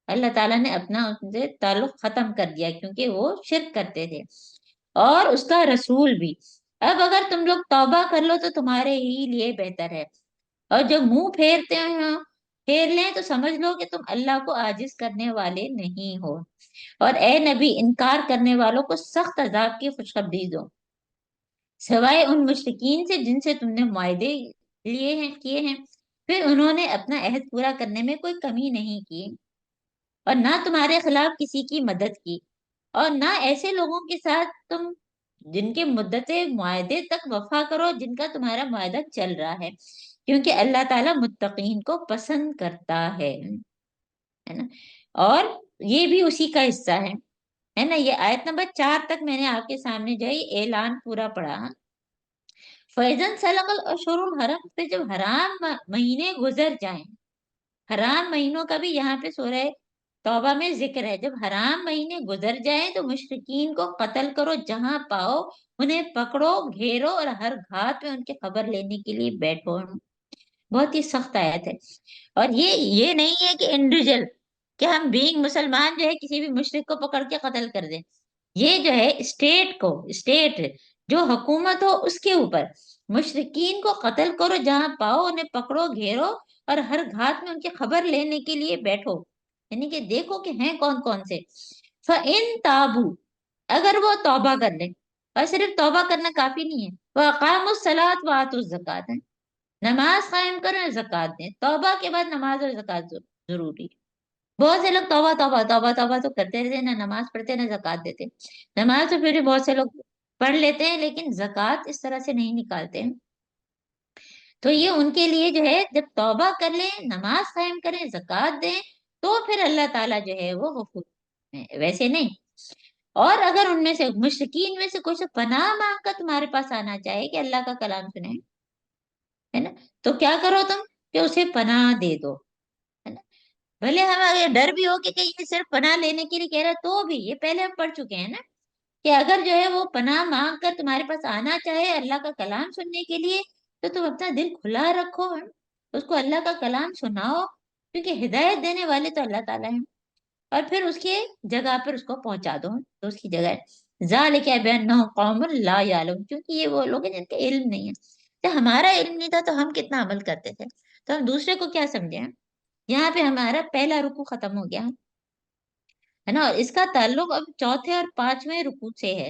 اللہ تعالیٰ نے اپنا ان سے تعلق ختم کر دیا کیونکہ وہ شرک کرتے تھے، اور اس کا رسول بھی۔ اب اگر تم لوگ توبہ کر لو تو تمہارے ہی لیے بہتر ہے، اور جب منہ پھیرتے ہیں پھیر لیں تو سمجھ لو کہ تم اللہ کو عاجز کرنے والے نہیں ہو، اور اے نبی انکار کرنے والوں کو سخت عذاب کی خوشخبری دو، سوائے ان مشرکین سے جن سے تم نے معاہدے کیے ہیں، پھر انہوں نے اپنا عہد پورا کرنے میں کوئی کمی نہیں کی، اور نہ تمہارے خلاف کسی کی مدد کی، اور نہ ایسے لوگوں کے ساتھ تم جن کے مدت معاہدے تک وفا کرو جن کا تمہارا معاہدہ چل رہا ہے، کیونکہ اللہ تعالیٰ متقین کو پسند کرتا ہے نا۔ اور یہ بھی اسی کا حصہ ہے نا۔ یہ آیت نمبر 4 تک میں نے آپ کے سامنے جو ہے یہ اعلان پورا پڑھا۔ فیضن سلق الاشہر الحرم، پہ جب حرام مہینے گزر جائیں، حرام مہینوں کا بھی یہاں پہ سورہ توبہ میں ذکر ہے، جب حرام مہینے گزر جائیں تو مشرکین کو قتل کرو، جہاں پاؤ انہیں پکڑو گھیرو اور ہر گھات میں ان کی خبر لینے کے لیے بیٹھو۔ بہت ہی سخت آیت ہے، اور یہ نہیں ہے کہ انڈیویجل کہ ہم بینگ مسلمان جو ہے کسی بھی مشرک کو پکڑ کے قتل کر دیں، یہ جو ہے اسٹیٹ جو حکومت ہو اس کے اوپر مشرکین کو قتل کرو، جہاں پاؤ انہیں پکڑو گھیرو اور ہر گھات میں ان کی خبر لینے کے لیے بیٹھو، یعنی کہ دیکھو کہ ہیں کون کون سے۔ فَإِن تَابُوا، اگر وہ توبہ کر لیں، اور صرف توبہ کرنا کافی نہیں ہے، وَأَقَامُوا الصَّلَاةَ وَآتُوا الزَّكَاةَ، نماز قائم کریں زکات دیں، توبہ کے بعد نماز اور زکات ضروری ہے۔ بہت سے لوگ توبہ توبہ توبہ توبہ تو کرتے رہتے، نہ نماز پڑھتے نہ زکات دیتے، نماز تو پھر بھی بہت سے لوگ پڑھ لیتے ہیں لیکن زکات اس طرح سے نہیں نکالتے ہیں۔ تو یہ ان کے لیے جو ہے جب توبہ کر لیں، نماز قائم کریں، زکات دیں، تو پھر اللہ تعالیٰ جو ہے وہ غفور ہے، ویسے نہیں۔ اور اگر ان میں سے مشرکین میں سے کوئی سے پناہ مانگ کر تمہارے پاس آنا چاہے کہ اللہ کا کلام سنیں، ہے نا، تو کیا کرو تم کہ اسے پناہ دے دو، ہے نا۔ بھلے ہمیں ڈر بھی ہو کہ کہیں یہ صرف پناہ لینے کے لیے کہہ رہا ہے، تو بھی یہ پہلے ہم پڑھ چکے ہیں نا کہ اگر جو ہے وہ پناہ مانگ کر تمہارے پاس آنا چاہے اللہ کا کلام سننے کے لیے تو تم اپنا دل کھلا رکھو، اس کو اللہ کا کلام سناؤ، کیونکہ ہدایت دینے والے تو اللہ تعالیٰ ہیں، اور پھر اس کے جگہ پر اس کو پہنچا دو، تو اس کی جگہ ہے ذالک بانہم قوم لا یعلمون، کیونکہ یہ وہ لوگ ہیں جن کے علم نہیں ہے۔ تو ہمارا علم نہیں تھا تو ہم کتنا عمل کرتے تھے، تو ہم دوسرے کو کیا سمجھیں۔ یہاں پہ ہمارا پہلا رکوع ختم ہو گیا ہے نا، اور اس کا تعلق اب چوتھے اور پانچویں رکوع سے ہے۔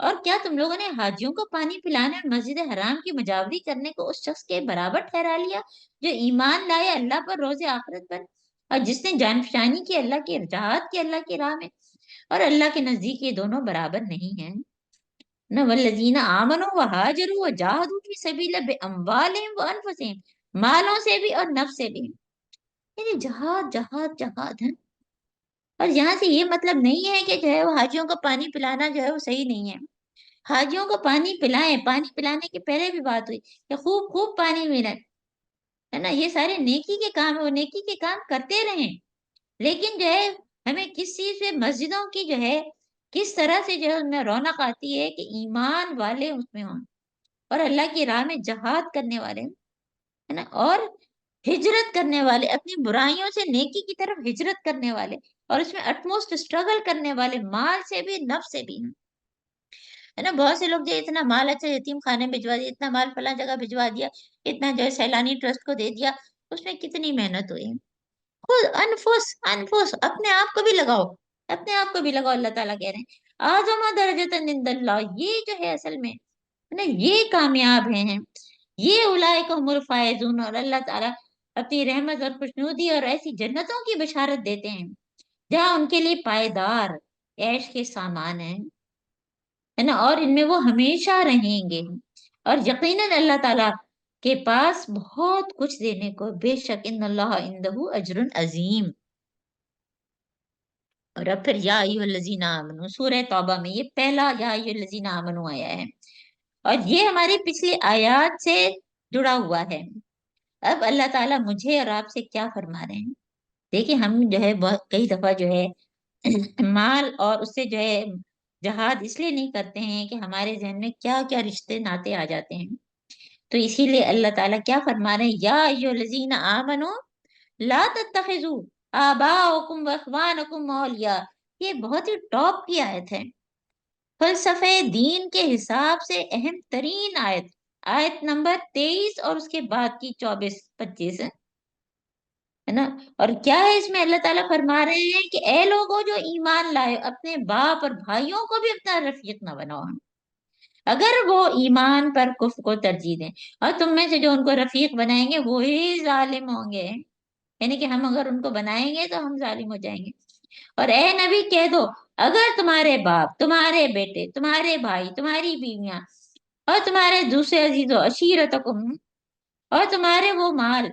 اور کیا تم لوگوں نے حاجیوں کو پانی پلانے اور مسجد حرام کی مجاوری کرنے کو اس شخص کے برابر ٹھہرا لیا جو ایمان لائے اللہ پر، روز آخرت پر، اور جس نے جان فشانی کی اللہ کی جہاد کی اللہ کی راہ میں؟ اور اللہ کے نزدیک یہ دونوں برابر نہیں ہیں نہ۔ والذین آمنوا وہاجروا وجاہدوا فی سبیل اللہ باموالہم وانفسہم، مالوں سے بھی اور نفس سے بھی، یعنی جہاد جہاد جہاد ہے۔ اور یہاں سے یہ مطلب نہیں ہے کہ جو ہے وہ حاجیوں کو پانی پلانا جو ہے وہ صحیح نہیں ہے۔ حاجیوں کو پانی پلائیں، پانی پلانے کے پہلے بھی بات ہوئی کہ خوب خوب پانی ملے، ہے نا، یہ سارے نیکی کے کام ہے، وہ نیکی کے کام کرتے رہیں، لیکن جو ہے ہمیں کس چیز سے مسجدوں کی جو ہے کس طرح سے جو ہے ان میں رونق آتی ہے کہ ایمان والے اس میں ہوں اور اللہ کی راہ میں جہاد کرنے والے ہوں، ہے نا، اور ہجرت کرنے والے، اپنی برائیوں سے نیکی کی طرف ہجرت کرنے والے، اور اس میں اٹموسٹ اسٹرگل کرنے والے، مال سے بھی نفس سے بھی ہیں، ہے نا۔ بہت سے لوگ جو اتنا مال اچھا یتیم خانے بھجوا دیا، اتنا مال فلاں جگہ بھجوا دیا، اتنا جو ہے سیلانی ٹرسٹ کو دے دیا، اس میں کتنی محنت ہوئی۔ خود انفس انفس، اپنے آپ کو بھی لگاؤ، اپنے آپ کو بھی لگاؤ، اللہ تعالیٰ کہہ رہے ہیں اعظم درجۃ عند اللہ، یہ جو ہے اصل میں، ہے نا، یہ کامیاب ہیں، یہ اولئک هم الفائزون، اور اللہ تعالیٰ اپنی رحمت اور خوشنودی اور ایسی جنتوں کی بشارت دیتے ہیں جہاں ان کے لیے پائیدار عیش کے سامان ہیں، ہے نا، اور ان میں وہ ہمیشہ رہیں گے، اور یقیناً اللہ تعالیٰ کے پاس بہت کچھ دینے کو، بے شک ان اللہ عندہ اجر عظیم۔ اور اب پھر یا ایھا الذین آمنو، سورہ توبہ میں یہ پہلا یا ایھا الذین آمنو آیا ہے، اور یہ ہماری پچھلی آیات سے جڑا ہوا ہے۔ اب اللہ تعالیٰ مجھے اور آپ سے کیا فرما رہے ہیں؟ دیکھیں، ہم جو ہے بہت کئی دفعہ جو ہے مال اور اس سے جو ہے جہاد اس لیے نہیں کرتے ہیں کہ ہمارے ذہن میں کیا کیا رشتے ناطے آ جاتے ہیں، تو اسی لیے اللہ تعالیٰ کیا فرما رہے ہیں، یا ایھا الذین آمنو لا تتخذوا آباءکم واخوانکم اولیاء، یہ بہت ہی ٹاپ کی آیت ہے، فلسفے دین کے حساب سے اہم ترین آیت، آیت نمبر 23 اور اس کے بعد کی 24 25 ہے نا۔ اور کیا ہے اس میں اللہ تعالیٰ فرما رہے ہیں کہ اے لوگوں جو ایمان لائے، اپنے باپ اور بھائیوں کو بھی اپنا رفیق نہ بناؤ، اگر وہ ایمان پر کفر کو ترجیح دیں، اور تم میں سے جو ان کو رفیق بنائیں گے وہی ظالم ہوں گے، یعنی کہ ہم اگر ان کو بنائیں گے تو ہم ظالم ہو جائیں گے۔ اور اے نبی کہہ دو، اگر تمہارے باپ، تمہارے بیٹے، تمہارے بھائی، تمہاری بیویاں، اور تمہارے دوسرے عزیز و عشیرتکم، اور تمہارے وہ مال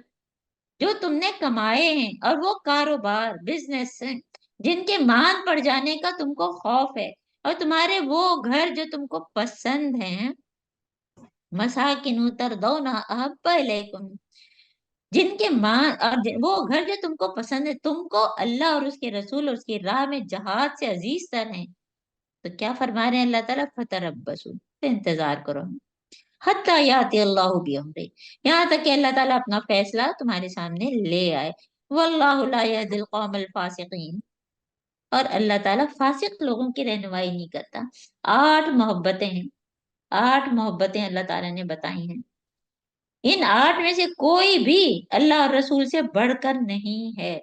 جو تم نے کمائے ہیں، اور وہ کاروبار بزنس جن کے مان پڑ جانے کا تم کو خوف ہے، اور تمہارے وہ گھر جو تم کو پسند ہیں، مساکن تردون احب الیکم، جن کے ماں اور وہ گھر جو تم کو پسند ہے، تم کو اللہ اور اس کے رسول اور اس کی راہ میں جہاد سے عزیز تر ہیں، تو کیا فرما رہے ہیں اللہ تعالیٰ، فتربصوا، تو انتظار کرو، حتی یاتی اللہ بامرہ، یہاں تک کہ اللہ تعالیٰ اپنا فیصلہ تمہارے سامنے لے آئے، واللہ لا یہدی القوم الفاسقین، اور اللہ تعالیٰ فاسق لوگوں کی رہنمائی نہیں کرتا۔ 8 محبتیں ہیں، 8 محبتیں اللہ تعالیٰ نے بتائی ہیں، ان 8 میں سے کوئی بھی اللہ اور رسول سے بڑھ کر نہیں ہے۔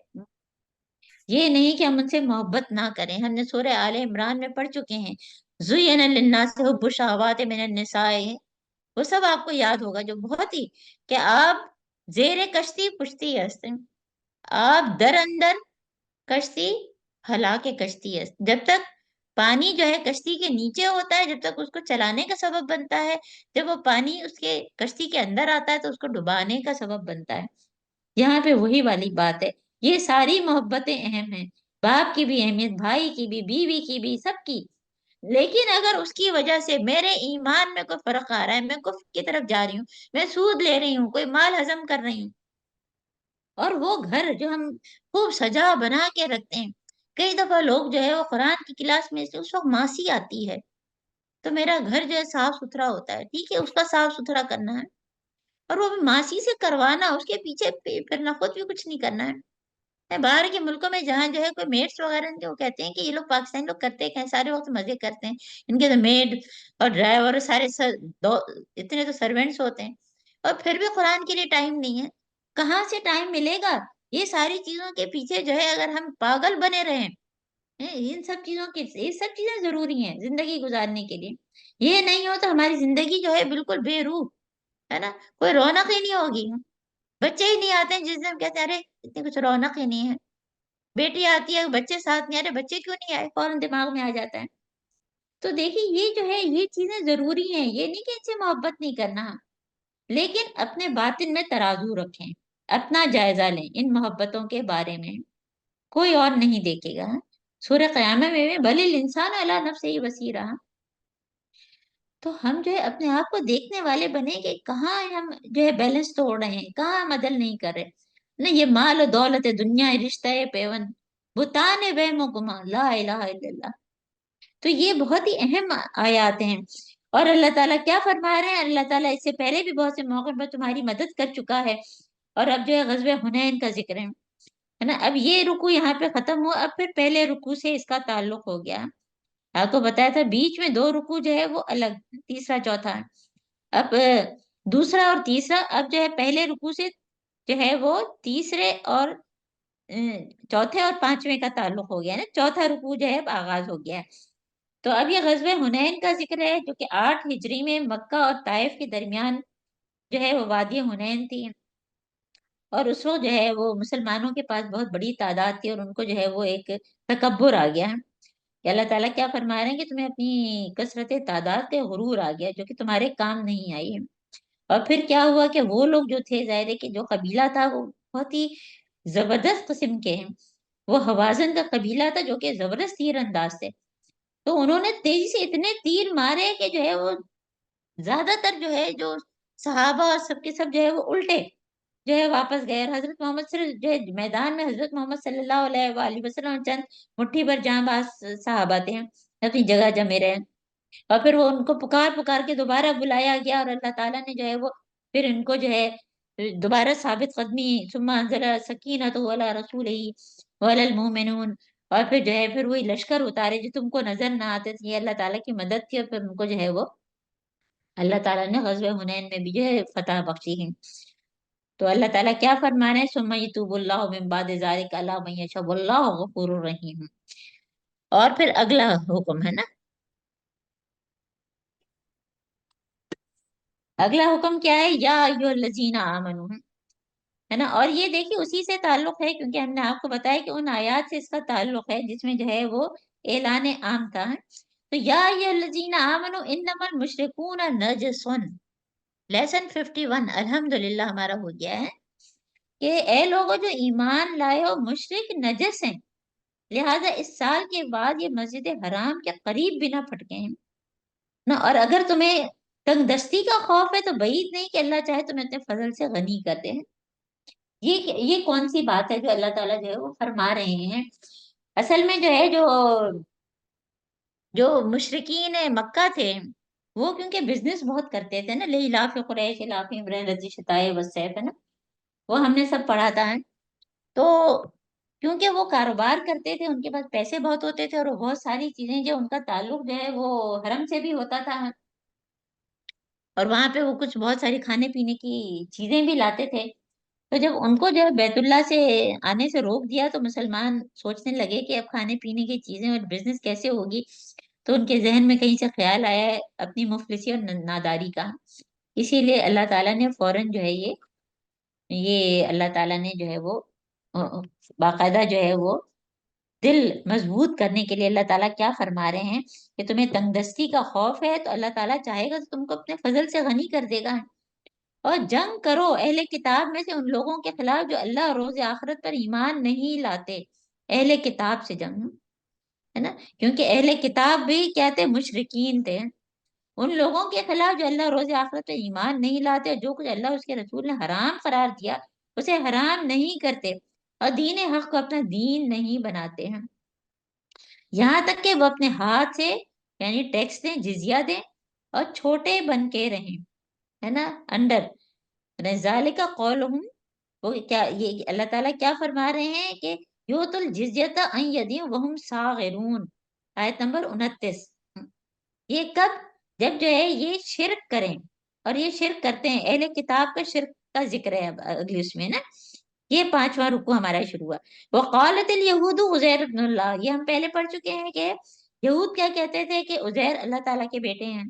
یہ نہیں کہ ہم ان سے محبت نہ کریں، ہم نے سورہ آل عمران میں پڑھ چکے ہیں، زُیِّنَ لِلنَّاسِ حُبُّ الشَّهَوَاتِ مِنَ النِّسَاءِ، وہ سب آپ کو یاد ہوگا جو بہت ہی، کہ آپ زیر کشتی پشتی است، آپ در اندر کشتی ہلا کے کشتی است، جب تک پانی جو ہے کشتی کے نیچے ہوتا ہے، جب تک اس کو چلانے کا سبب بنتا ہے، جب وہ پانی اس کے کشتی کے اندر آتا ہے تو اس کو ڈبانے کا سبب بنتا ہے۔ یہاں پہ وہی والی بات ہے، یہ ساری محبتیں اہم ہیں، باپ کی بھی اہمیت، بھائی کی بھی، بیوی کی بھی، سب کی، لیکن اگر اس کی وجہ سے میرے ایمان میں کوئی فرق آ رہا ہے، میں کفر کی طرف جا رہی ہوں، میں سود لے رہی ہوں، کوئی مال ہضم کر رہی ہوں، اور وہ گھر جو ہم خوب سجا بنا کے رکھتے ہیں، کئی دفعہ لوگ جو ہے وہ قرآن کی کلاس میں سے اس وقت ماسی آتی ہے تو میرا گھر جو ہے صاف ستھرا ہوتا ہے، ٹھیک ہے، اس کا صاف ستھرا کرنا ہے، اور وہ بھی ماسی سے کروانا، اس کے پیچھے پھرنا، خود بھی کچھ نہیں کرنا ہے۔ باہر کے ملکوں میں جہاں جو ہے کوئی میڈس وغیرہ ان کے، وہ کہتے ہیں کہ یہ لوگ پاکستانی لوگ کرتے ہیں سارے وقت مزے کرتے ہیں، ان کے تو میڈ اور ڈرائیور سارے اتنے تو سروینٹس ہوتے ہیں، اور پھر بھی قرآن کے لیے ٹائم نہیں ہے، کہاں سے ٹائم ملے گا؟ یہ ساری چیزوں کے پیچھے جو ہے اگر ہم پاگل بنے رہیں ان سب چیزوں کی، یہ سب چیزیں ضروری ہیں زندگی گزارنے کے لیے. یہ نہیں ہو تو ہماری زندگی جو ہے بالکل بے روح ہے نا، کوئی رونق ہی نہیں ہوگی. بچے ہی نہیں آتے ہیں جس دن ہم کہتے ہیں ارے اتنی کچھ رونق ہی نہیں ہے. بیٹی آتی ہے، بچے ساتھ نہیں آ رہے، بچے کیوں نہیں آئے، فوراً دماغ میں آ جاتا ہے. تو دیکھیے یہ جو ہے یہ چیزیں ضروری ہیں، یہ نہیں کہ ان سے محبت نہیں کرنا، لیکن اپنے باطن میں ترازو رکھیں، اپنا جائزہ لیں ان محبتوں کے بارے میں. کوئی اور نہیں دیکھے گا. سورہ قیامہ میں بھی بل الانسان علی نفسہ بصیرہ. تو ہم جو ہے اپنے آپ کو دیکھنے والے بنے کہ کہاں ہم جو ہے بیلنس توڑ رہے ہیں، کہاں ہم عدل نہیں کر رہے. نہ یہ مال و دولت دنیا رشتہ پیون بتان وہم و گمان لا الہ الا اللہ. تو یہ بہت ہی اہم آیات ہیں. اور اللہ تعالیٰ کیا فرما رہے ہیں، اللہ تعالیٰ اس سے پہلے بھی بہت سے موقع پر تمہاری مدد کر چکا ہے. اور اب جو ہے غزوہ حنین کا ذکر ہے نا. اب یہ رکوع یہاں پہ ختم ہوا، اب پھر پہلے رکوع سے اس کا تعلق ہو گیا. آپ کو بتایا تھا بیچ میں 2 رکوع جو ہے وہ الگ، تیسرا چوتھا. اب دوسرا اور تیسرا اب جو ہے پہلے رکوع سے جو ہے وہ تیسرے اور چوتھے اور پانچویں کا تعلق ہو گیا نا. چوتھا رکوع جو ہے اب آغاز ہو گیا ہے. تو اب یہ غزوہ حنین کا ذکر ہے جو کہ 8 ہجری میں مکہ اور طائف کے درمیان جو ہے وہ وادی حنین تھی. اور اس وقت جو ہے وہ مسلمانوں کے پاس بہت بڑی تعداد تھی، اور ان کو جو ہے وہ ایک تکبر آ گیا ہے کہ اللہ تعالیٰ کیا فرما رہے ہیں کہ تمہیں اپنی کثرت تعداد پہ غرور آ گیا جو کہ تمہارے کام نہیں آئی ہے. اور پھر کیا ہوا کہ وہ لوگ جو تھے، ظاہر ہے کہ جو قبیلہ تھا وہ بہت ہی زبردست قسم کے ہیں. وہ حوازن کا قبیلہ تھا جو کہ زبردست تیر انداز تھے. تو انہوں نے تیزی سے اتنے تیر مارے کہ جو ہے وہ زیادہ تر جو ہے جو صحابہ اور سب کے سب جو ہے وہ الٹے جو ہے واپس گئے. اور حضرت محمد صرف جو ہے میدان میں حضرت محمد صلی اللہ علیہ وآلہ وسلم چند مٹھی بھر جاں باز صحابہ تھے اپنی جگہ جمے رہے. اور پھر وہ ان کو پکار پکار کے دوبارہ بلایا گیا، اور اللہ تعالیٰ نے جو ہے وہ پھر ان کو جو ہے دوبارہ ثابت قدمی ثم انزل سکینۃ علی رسولہ وعلی المؤمنون. اور پھر جو ہے پھر وہی لشکر اتارے جو تم کو نظر نہ آتے تھے، یہ اللہ تعالیٰ کی مدد تھی. اور پھر ان کو جو ہے وہ اللہ تعالیٰ نے غزوہ حنین میں بھی جو ہے فتح بخشی ہے. تو اللہ تعالیٰ کیا فرما رہے ہیں، ثم یتوب اللہ من بعد ذلک علی من یشاء واللہ غفور رحیم. اور پھر اگلا حکم ہے نا، اگلا حکم کیا ہے، یا ایھا الذین آمنو ہے نا. اور یہ دیکھیے اسی سے تعلق ہے کیونکہ ہم نے آپ کو بتایا کہ ان آیات سے اس کا تعلق ہے جس میں جو ہے وہ اعلان عام تھا. تو یا ایھا الذین آمنو انما المشرکون نجس. لیسن 51 الحمدللہ ہمارا ہو گیا ہے کہ اے لوگوں جو ایمان لائے ہو، مشرک نجس ہیں، لہذا اس سال کے بعد یہ مسجد حرام کے قریب بھی نہ پھٹکے ہیں نا. اور اگر تمہیں تنگ دستی کا خوف ہے تو بعید نہیں کہ اللہ چاہے تمہیں اپنے فضل سے غنی کر دے. یہ کون سی بات ہے جو اللہ تعالیٰ جو ہے وہ فرما رہے ہیں. اصل میں جو ہے جو مشرکین مکہ تھے وہ کیونکہ بزنس بہت کرتے تھے نا، لإلاف قریش إیلافهم رحلة الشتاء والصيف ہے نا، وہ ہم نے سب پڑھا تھا. تو کیونکہ وہ کاروبار کرتے تھے، ان کے پاس پیسے بہت ہوتے تھے، اور وہ بہت ساری چیزیں جو ان کا تعلق جو ہے وہ حرم سے بھی ہوتا تھا، اور وہاں پہ وہ کچھ بہت ساری کھانے پینے کی چیزیں بھی لاتے تھے. تو جب ان کو جو ہے بیت اللہ سے آنے سے روک دیا تو مسلمان سوچنے لگے کہ اب کھانے پینے کی چیزیں اور بزنس کیسے ہوگی. تو ان کے ذہن میں کہیں سے خیال آیا ہے اپنی مفلسی اور ناداری کا. اسی لیے اللہ تعالیٰ نے فوراً جو ہے یہ اللہ تعالیٰ نے جو ہے وہ باقاعدہ جو ہے وہ دل مضبوط کرنے کے لیے اللہ تعالیٰ کیا فرما رہے ہیں کہ تمہیں تنگ دستی کا خوف ہے تو اللہ تعالیٰ چاہے گا تو تم کو اپنے فضل سے غنی کر دے گا. اور جنگ کرو اہل کتاب میں سے ان لوگوں کے خلاف جو اللہ اور روز آخرت پر ایمان نہیں لاتے. اہل کتاب سے جنگ ہے نا، کیونکہ اہل کتاب بھی کیا تھے، مشرکین تھے. ان لوگوں کے خلاف جو اللہ روز آخرت پر ایمان نہیں لاتے، جو کچھ اللہ اس کے رسول نے حرام قرار دیا اسے حرام نہیں کرتے، اور دین حق کو اپنا دین نہیں بناتے ہیں، یہاں تک کہ وہ اپنے ہاتھ سے یعنی ٹیکس دیں، جزیہ دیں، اور چھوٹے بن کے رہیں ہے نا انڈر. ذالک قولہم، وہ کیا یہ اللہ تعالیٰ کیا فرما رہے ہیں کہ یؤتوا الجزیۃ عن ید وہم صاغرون، آیت نمبر 29. یہ کب، جب جو ہے یہ شرک کریں، اور یہ شرک کرتے ہیں. اہل کتاب کا شرک کا ذکر ہے اب اگلی اس میں نا. یہ 5واں رکوع ہمارا شروع ہوا. وقالت الیہود عزیر ابن اللہ، یہ ہم پہلے پڑھ چکے ہیں کہ یہود کیا کہتے تھے کہ عزیر اللہ تعالیٰ کے بیٹے ہیں.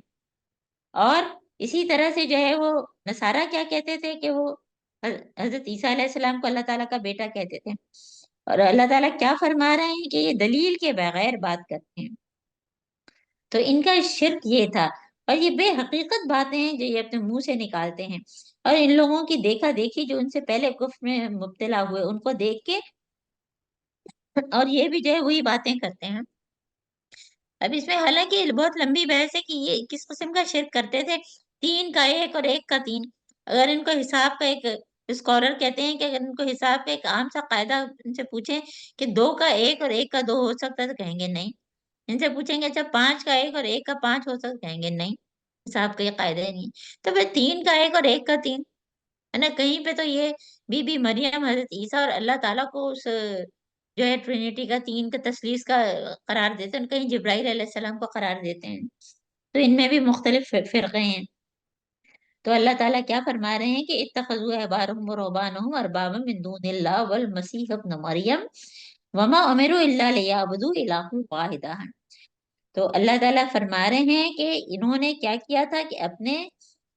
اور اسی طرح سے جو ہے وہ نصارہ کیا کہتے تھے کہ وہ حضرت عیسیٰ علیہ السلام کو اللہ تعالیٰ کا بیٹا کہتے تھے. اور اللہ تعالیٰ کیا فرما رہے ہیں کہ یہ دلیل کے بغیر بات کرتے ہیں. تو ان کا شرک یہ تھا. اور یہ بے حقیقت باتیں ہیں جو یہ اپنے منہ سے نکالتے ہیں. اور ان لوگوں کی دیکھا دیکھی جو ان سے پہلے کفر میں مبتلا ہوئے ان کو دیکھ کے اور یہ بھی جو ہے وہی باتیں کرتے ہیں. اب اس میں حالانکہ بہت لمبی بحث ہے کہ یہ کس قسم کا شرک کرتے تھے. 3 کا 1 اور 1 کا 3. اگر ان کو حساب کا ایک اسکالر کہتے ہیں کہ اگر ان کو حساب کا ایک عام سا قاعدہ ان سے پوچھیں کہ 2 کا 1 اور 1 کا 2 ہو سکتا ہے تو کہیں گے نہیں. ان سے پوچھیں گے اچھا 5 کا 1 اور 1 کا 5 ہو سکتا ہے، کہیں گے نہیں، حساب کا یہ قاعدہ ہی نہیں. تو پھر 3 کا 1 اور 1 کا 3 ہے نا. کہیں پہ تو یہ بی بی مریم حضرت عیسیٰ اور اللہ تعالیٰ کو اس جو ہے ٹرینیٹی کا 3 کا تثلیث کا قرار دیتے ہیں، کہیں جبرائیل علیہ السلام کو قرار دیتے ہیں. تو ان میں بھی مختلف فرقے ہیں. تو اللہ تعالیٰ کیا فرما رہے ہیں کہ اتخذوا احبارهم ورهبانهم اربابا من دون اللہ والمسیح ابن مریم وما امروا الا ليعبدوا الها واحدا. تو اللہ تعالیٰ فرما رہے ہیں کہ انہوں نے کیا کیا تھا کہ اپنے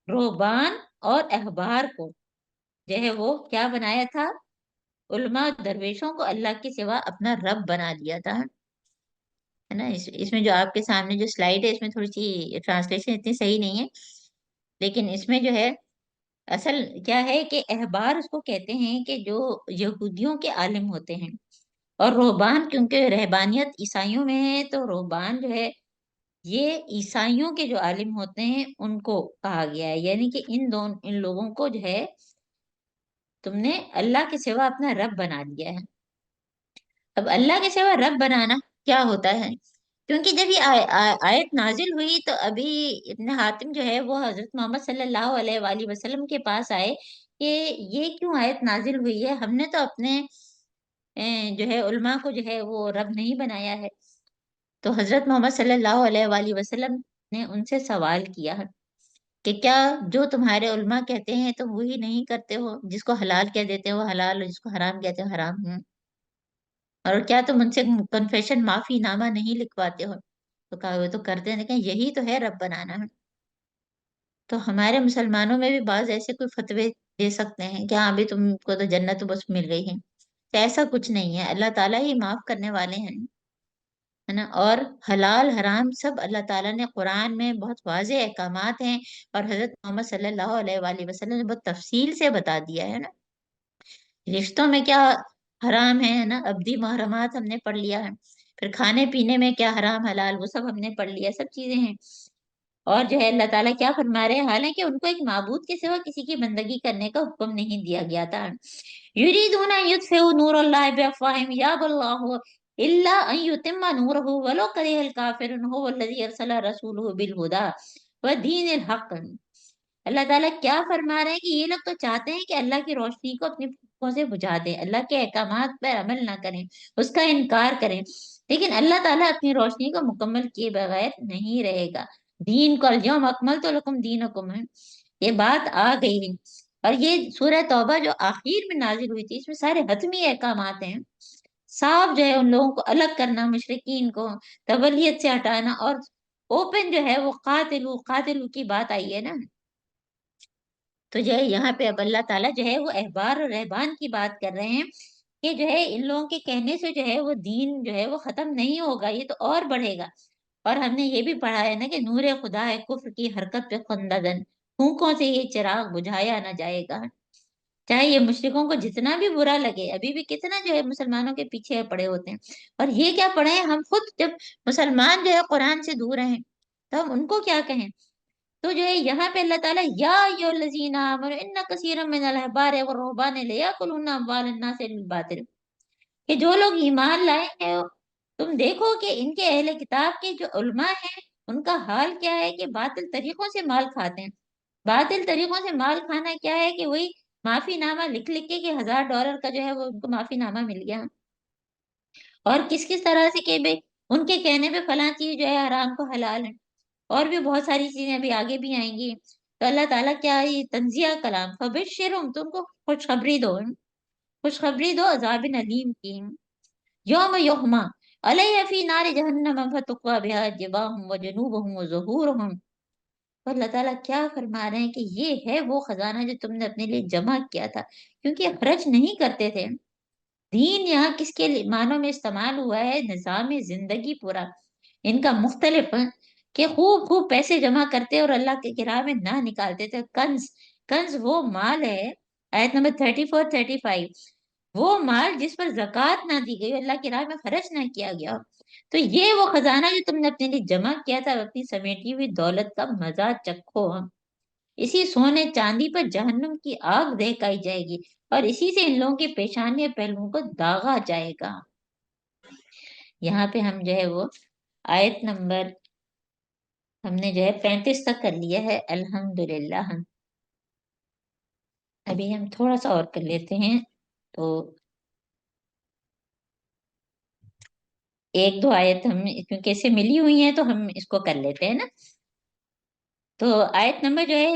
رہبان اور احبار کو جو ہے وہ کیا بنایا تھا، علماء درویشوں کو اللہ کے سوا اپنا رب بنا لیا تھا. ہے نا. اس میں جو آپ کے سامنے جو سلائیڈ ہے اس میں تھوڑی سی ٹرانسلیشن اتنی صحیح نہیں ہے، لیکن اس میں جو ہے اصل کیا ہے کہ احبار اس کو کہتے ہیں کہ جو یہودیوں کے عالم ہوتے ہیں. اور رہبان کیونکہ رہبانیت عیسائیوں میں ہے تو رہبان جو ہے یہ عیسائیوں کے جو عالم ہوتے ہیں ان کو کہا گیا ہے. یعنی کہ ان لوگوں کو جو ہے تم نے اللہ کے سوا اپنا رب بنا لیا ہے. اب اللہ کے سوا رب بنانا کیا ہوتا ہے؟ کیونکہ جب یہ آیت نازل ہوئی تو ابھی ابن حاتم جو ہے وہ حضرت محمد صلی اللہ علیہ وآلہ وسلم کے پاس آئے کہ یہ کیوں آیت نازل ہوئی ہے، ہم نے تو اپنے جو ہے علماء کو جو ہے وہ رب نہیں بنایا ہے. تو حضرت محمد صلی اللہ علیہ وآلہ وسلم نے ان سے سوال کیا کہ کیا جو تمہارے علماء کہتے ہیں تم وہی نہیں کرتے ہو، جس کو حلال کہہ دیتے ہو حلال اور جس کو حرام کہتے ہو حرام ہے، اور کیا تم ان سے کنفیشن معافی نامہ نہیں لکھواتے ہو؟ تو کہا وہ تو کرتے ہیں، لیکن یہی تو ہے رب بنانا ہے. تو ہمارے مسلمانوں میں بھی بعض ایسے کوئی فتوے دے سکتے ہیں کہ ہاں بھی تم کو تو جنت تو بس مل گئی ہے. تو ایسا کچھ نہیں ہے، اللہ تعالیٰ ہی معاف کرنے والے ہیں. ہے نا. اور حلال حرام سب اللہ تعالیٰ نے قرآن میں بہت واضح احکامات ہیں، اور حضرت محمد صلی اللہ علیہ وآلہ وسلم نے بہت تفصیل سے بتا دیا ہے نا. رشتوں میں کیا حرام ہے نا، ابدی محرمات ہم نے پڑھ لیا ہے. پھر کھانے پینے میں کیا حرام حلال وہ سب ہم نے پڑھ لیا، سب چیزیں ہیں. اور جو ہے اللہ تعالیٰ کیا فرما رہے ہیں، حالانکہ ان کو ایک معبود کے سوا کسی کی بندگی کرنے کا حکم نہیں دیا گیا تھا. یریدون ان یطفئوا نور اللہ بافواہہم یابی اللہ الا ان یتم نورہ ولو کرہ الکافرون هو الذی ارسل رسولہ بالہدی ودین الحق. اللہ تعالیٰ کیا فرما رہے ہیں کہ یہ لوگ تو چاہتے ہیں کہ اللہ کی روشنی کو اپنی پھوکوں سے بجھا دیں، اللہ کے احکامات پر عمل نہ کریں، اس کا انکار کریں، لیکن اللہ تعالیٰ اپنی روشنی کو مکمل کیے بغیر نہیں رہے گا. دین کو الیوم اکملت لکم دینکم ہے، یہ بات آ گئی ہے. اور یہ سورہ توبہ جو آخر میں نازل ہوئی تھی اس میں سارے حتمی احکامات ہیں. صاف جو ہے ان لوگوں کو الگ کرنا، مشرکین کو تولیت سے ہٹانا، اور اوپن جو ہے وہ قاتلو کی بات آئی ہے نا. تو جو ہے یہاں پہ اب اللہ تعالیٰ جو ہے وہ احبار اور رہبان کی بات کر رہے ہیں کہ جو ہے ان لوگوں کے کہنے سے جو ہے وہ دین جو ہے وہ ختم نہیں ہوگا، یہ تو اور بڑھے گا. اور ہم نے یہ بھی پڑھا ہے نا کہ نور خدا ہے کفر کی حرکت پہ خنددن، پھونکوں سے یہ چراغ بجھایا نہ جائے گا. چاہے یہ مشرکوں کو جتنا بھی برا لگے، ابھی بھی کتنا جو ہے مسلمانوں کے پیچھے پڑے ہوتے ہیں. اور یہ کیا پڑھے ہیں ہم خود، جب مسلمان جو ہے قرآن سے دور ہیں تو ہم ان کو کیا کہیں. تو جو ہے یہاں پہ اللہ تعالیٰ یا ایھا الذین آمنوا ان کثیرا من الاحبار والرہبان لیاکلون اموال الناس بالباطل، کہ جو لوگ ایمان لائے ہیں تم دیکھو کہ ان کے اہل کتاب کے جو علماء ہیں ان کا حال کیا ہے کہ باطل طریقوں سے مال کھاتے ہیں. باطل طریقوں سے مال کھانا کیا ہے کہ وہی معافی نامہ لکھ لکھ کے کہ $1000 کا جو ہے وہ ان کو معافی نامہ مل گیا. اور کس کس طرح سے کہ بھائی ان کے کہنے پہ فلاں چیز جو ہے حرام کو حلال ہے. اور بھی بہت ساری چیزیں ابھی آگے بھی آئیں گی. تو اللہ تعالیٰ کیا یہ تنزیہ کلام فبشرہم، تم کو خوشخبری دو. خوشخبری دو عذاب علیم کی۔ یوم یحما علیہ فی نار جہنم فتقوی بہا جباہم و جنوبہم و ظہورہم۔ تو اللہ تعالیٰ کیا فرما رہے ہیں کہ یہ ہے وہ خزانہ جو تم نے اپنے لیے جمع کیا تھا، کیونکہ یہ خرچ نہیں کرتے تھے۔ دین یہاں کس کے معنوں میں استعمال ہوا ہے؟ نظام زندگی پورا ان کا مختلف ہے کہ خوب خوب پیسے جمع کرتے اور اللہ کے راہ میں نہ نکالتے تھے۔ کنز، کنز وہ مال ہے، آیت نمبر 34 35، وہ مال جس پر زکوٰۃ نہ دی گئی، اللہ کی راہ میں خرچ نہ کیا گیا۔ تو یہ وہ خزانہ جو تم نے اپنے لیے جمع کیا تھا، اپنی سمیٹی ہوئی دولت کا مزہ چکھو۔ اسی سونے چاندی پر جہنم کی آگ دہکائی جائے گی، اور اسی سے ان لوگوں کے پیشانی پہلوؤں کو داغا جائے گا۔ یہاں پہ ہم جو ہے وہ آیت نمبر ہم نے جو ہے 35 تک کر لیا ہے الحمدللہ۔ ابھی ہم تھوڑا سا اور کر لیتے ہیں، تو ایک دو آیت ہم کیونکہ اسے ملی ہوئی ہیں تو ہم اس کو کر لیتے ہیں نا۔ تو آیت نمبر جو ہے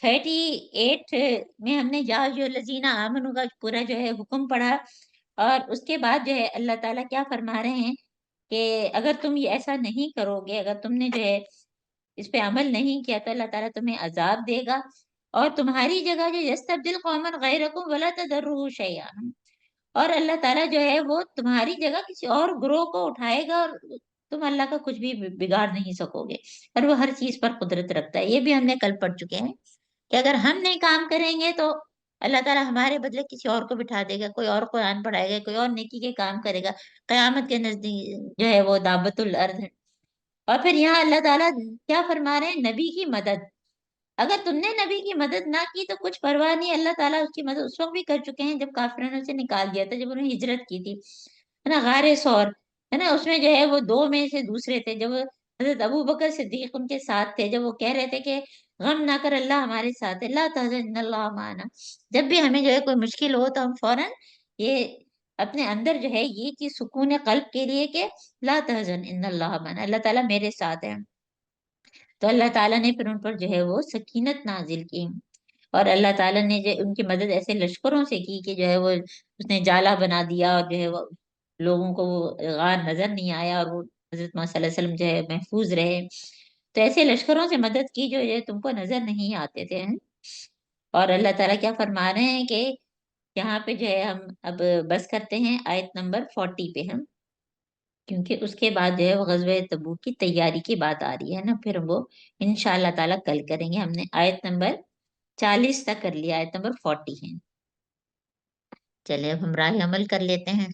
38 میں ہم نے یا جو الذین آمنوا کا پورا جو ہے حکم پڑھا، اور اس کے بعد جو ہے اللہ تعالیٰ کیا فرما رہے ہیں کہ اگر تم یہ ایسا نہیں کرو گے، اگر تم نے جو ہے اس پہ عمل نہیں کیا، تو اللہ تعالیٰ تمہیں عذاب دے گا، اور تمہاری جگہ جو یستبدل قوما غیرکم ولا تضرہ شیئا، اور اللہ تعالیٰ جو ہے وہ تمہاری جگہ کسی اور گروہ کو اٹھائے گا، اور تم اللہ کا کچھ بھی بگاڑ نہیں سکو گے، اور وہ ہر چیز پر قدرت رکھتا ہے۔ یہ بھی ہم نے کل پڑھ چکے ہیں کہ اگر ہم نہیں کام کریں گے تو اللہ تعالیٰ ہمارے بدلے کسی اور کو بٹھا دے گا، کوئی اور قرآن پڑھائے گا، کوئی اور نیکی کے کام کرے گا، قیامت کے نزدیک جو ہے وہ دابت الارض ہے۔ اور پھر یہاں اللہ تعالیٰ کیا فرما رہے ہیں؟ نبی کی مدد۔ اگر تم نے نبی کی مدد نہ کی تو کچھ پرواہ نہیں، اللہ تعالیٰ اس کی مدد اس وقت بھی کر چکے ہیں جب کافروں نے اسے نکال دیا تھا، جب انہوں نے ہجرت کی تھی، ہے نا، غار ثور، ہے نا، اس میں جو ہے وہ دو میں سے دوسرے تھے، جب حضرت ابو بکر صدیق ان کے ساتھ تھے، جب وہ کہہ رہے تھے کہ غم نہ کر، اللہ ہمارے ساتھ ہے، لا تحزن ان اللہ معنا۔ جب بھی ہمیں جو ہے کوئی مشکل ہو تو ہم فوراً یہ اپنے اندر جو ہے یہ چیز سکون قلب کے لیے کہ لا تحزن ان اللہ معنا، اللہ تعالیٰ میرے ساتھ ہے۔ تو اللہ تعالیٰ نے پھر ان پر جو ہے وہ سکینت نازل کی، اور اللہ تعالیٰ نے جو ان کی مدد ایسے لشکروں سے کی کہ جو ہے وہ اس نے جالا بنا دیا، اور جو ہے وہ لوگوں کو وہ غار نظر نہیں آیا، اور وہ حضرت محمد صلی اللہ علیہ وسلم جو ہے محفوظ رہے۔ تو ایسے لشکروں سے مدد کی جو ہے تم کو نظر نہیں آتے تھے۔ اور اللہ تعالیٰ کیا فرما رہے ہیں کہ یہاں پہ جو ہے ہم اب بس کرتے ہیں آیت نمبر 40 پہ ہم، کیونکہ اس کے بعد جو ہے وہ غزوہ تبوک کی تیاری کی بات آ رہی ہے نا، پھر ہم وہ انشاءاللہ تعالیٰ کل کریں گے۔ ہم نے آیت نمبر 40 تک کر لیا، آیت نمبر 40 ہے۔ چلے اب ہم راہ عمل کر لیتے ہیں۔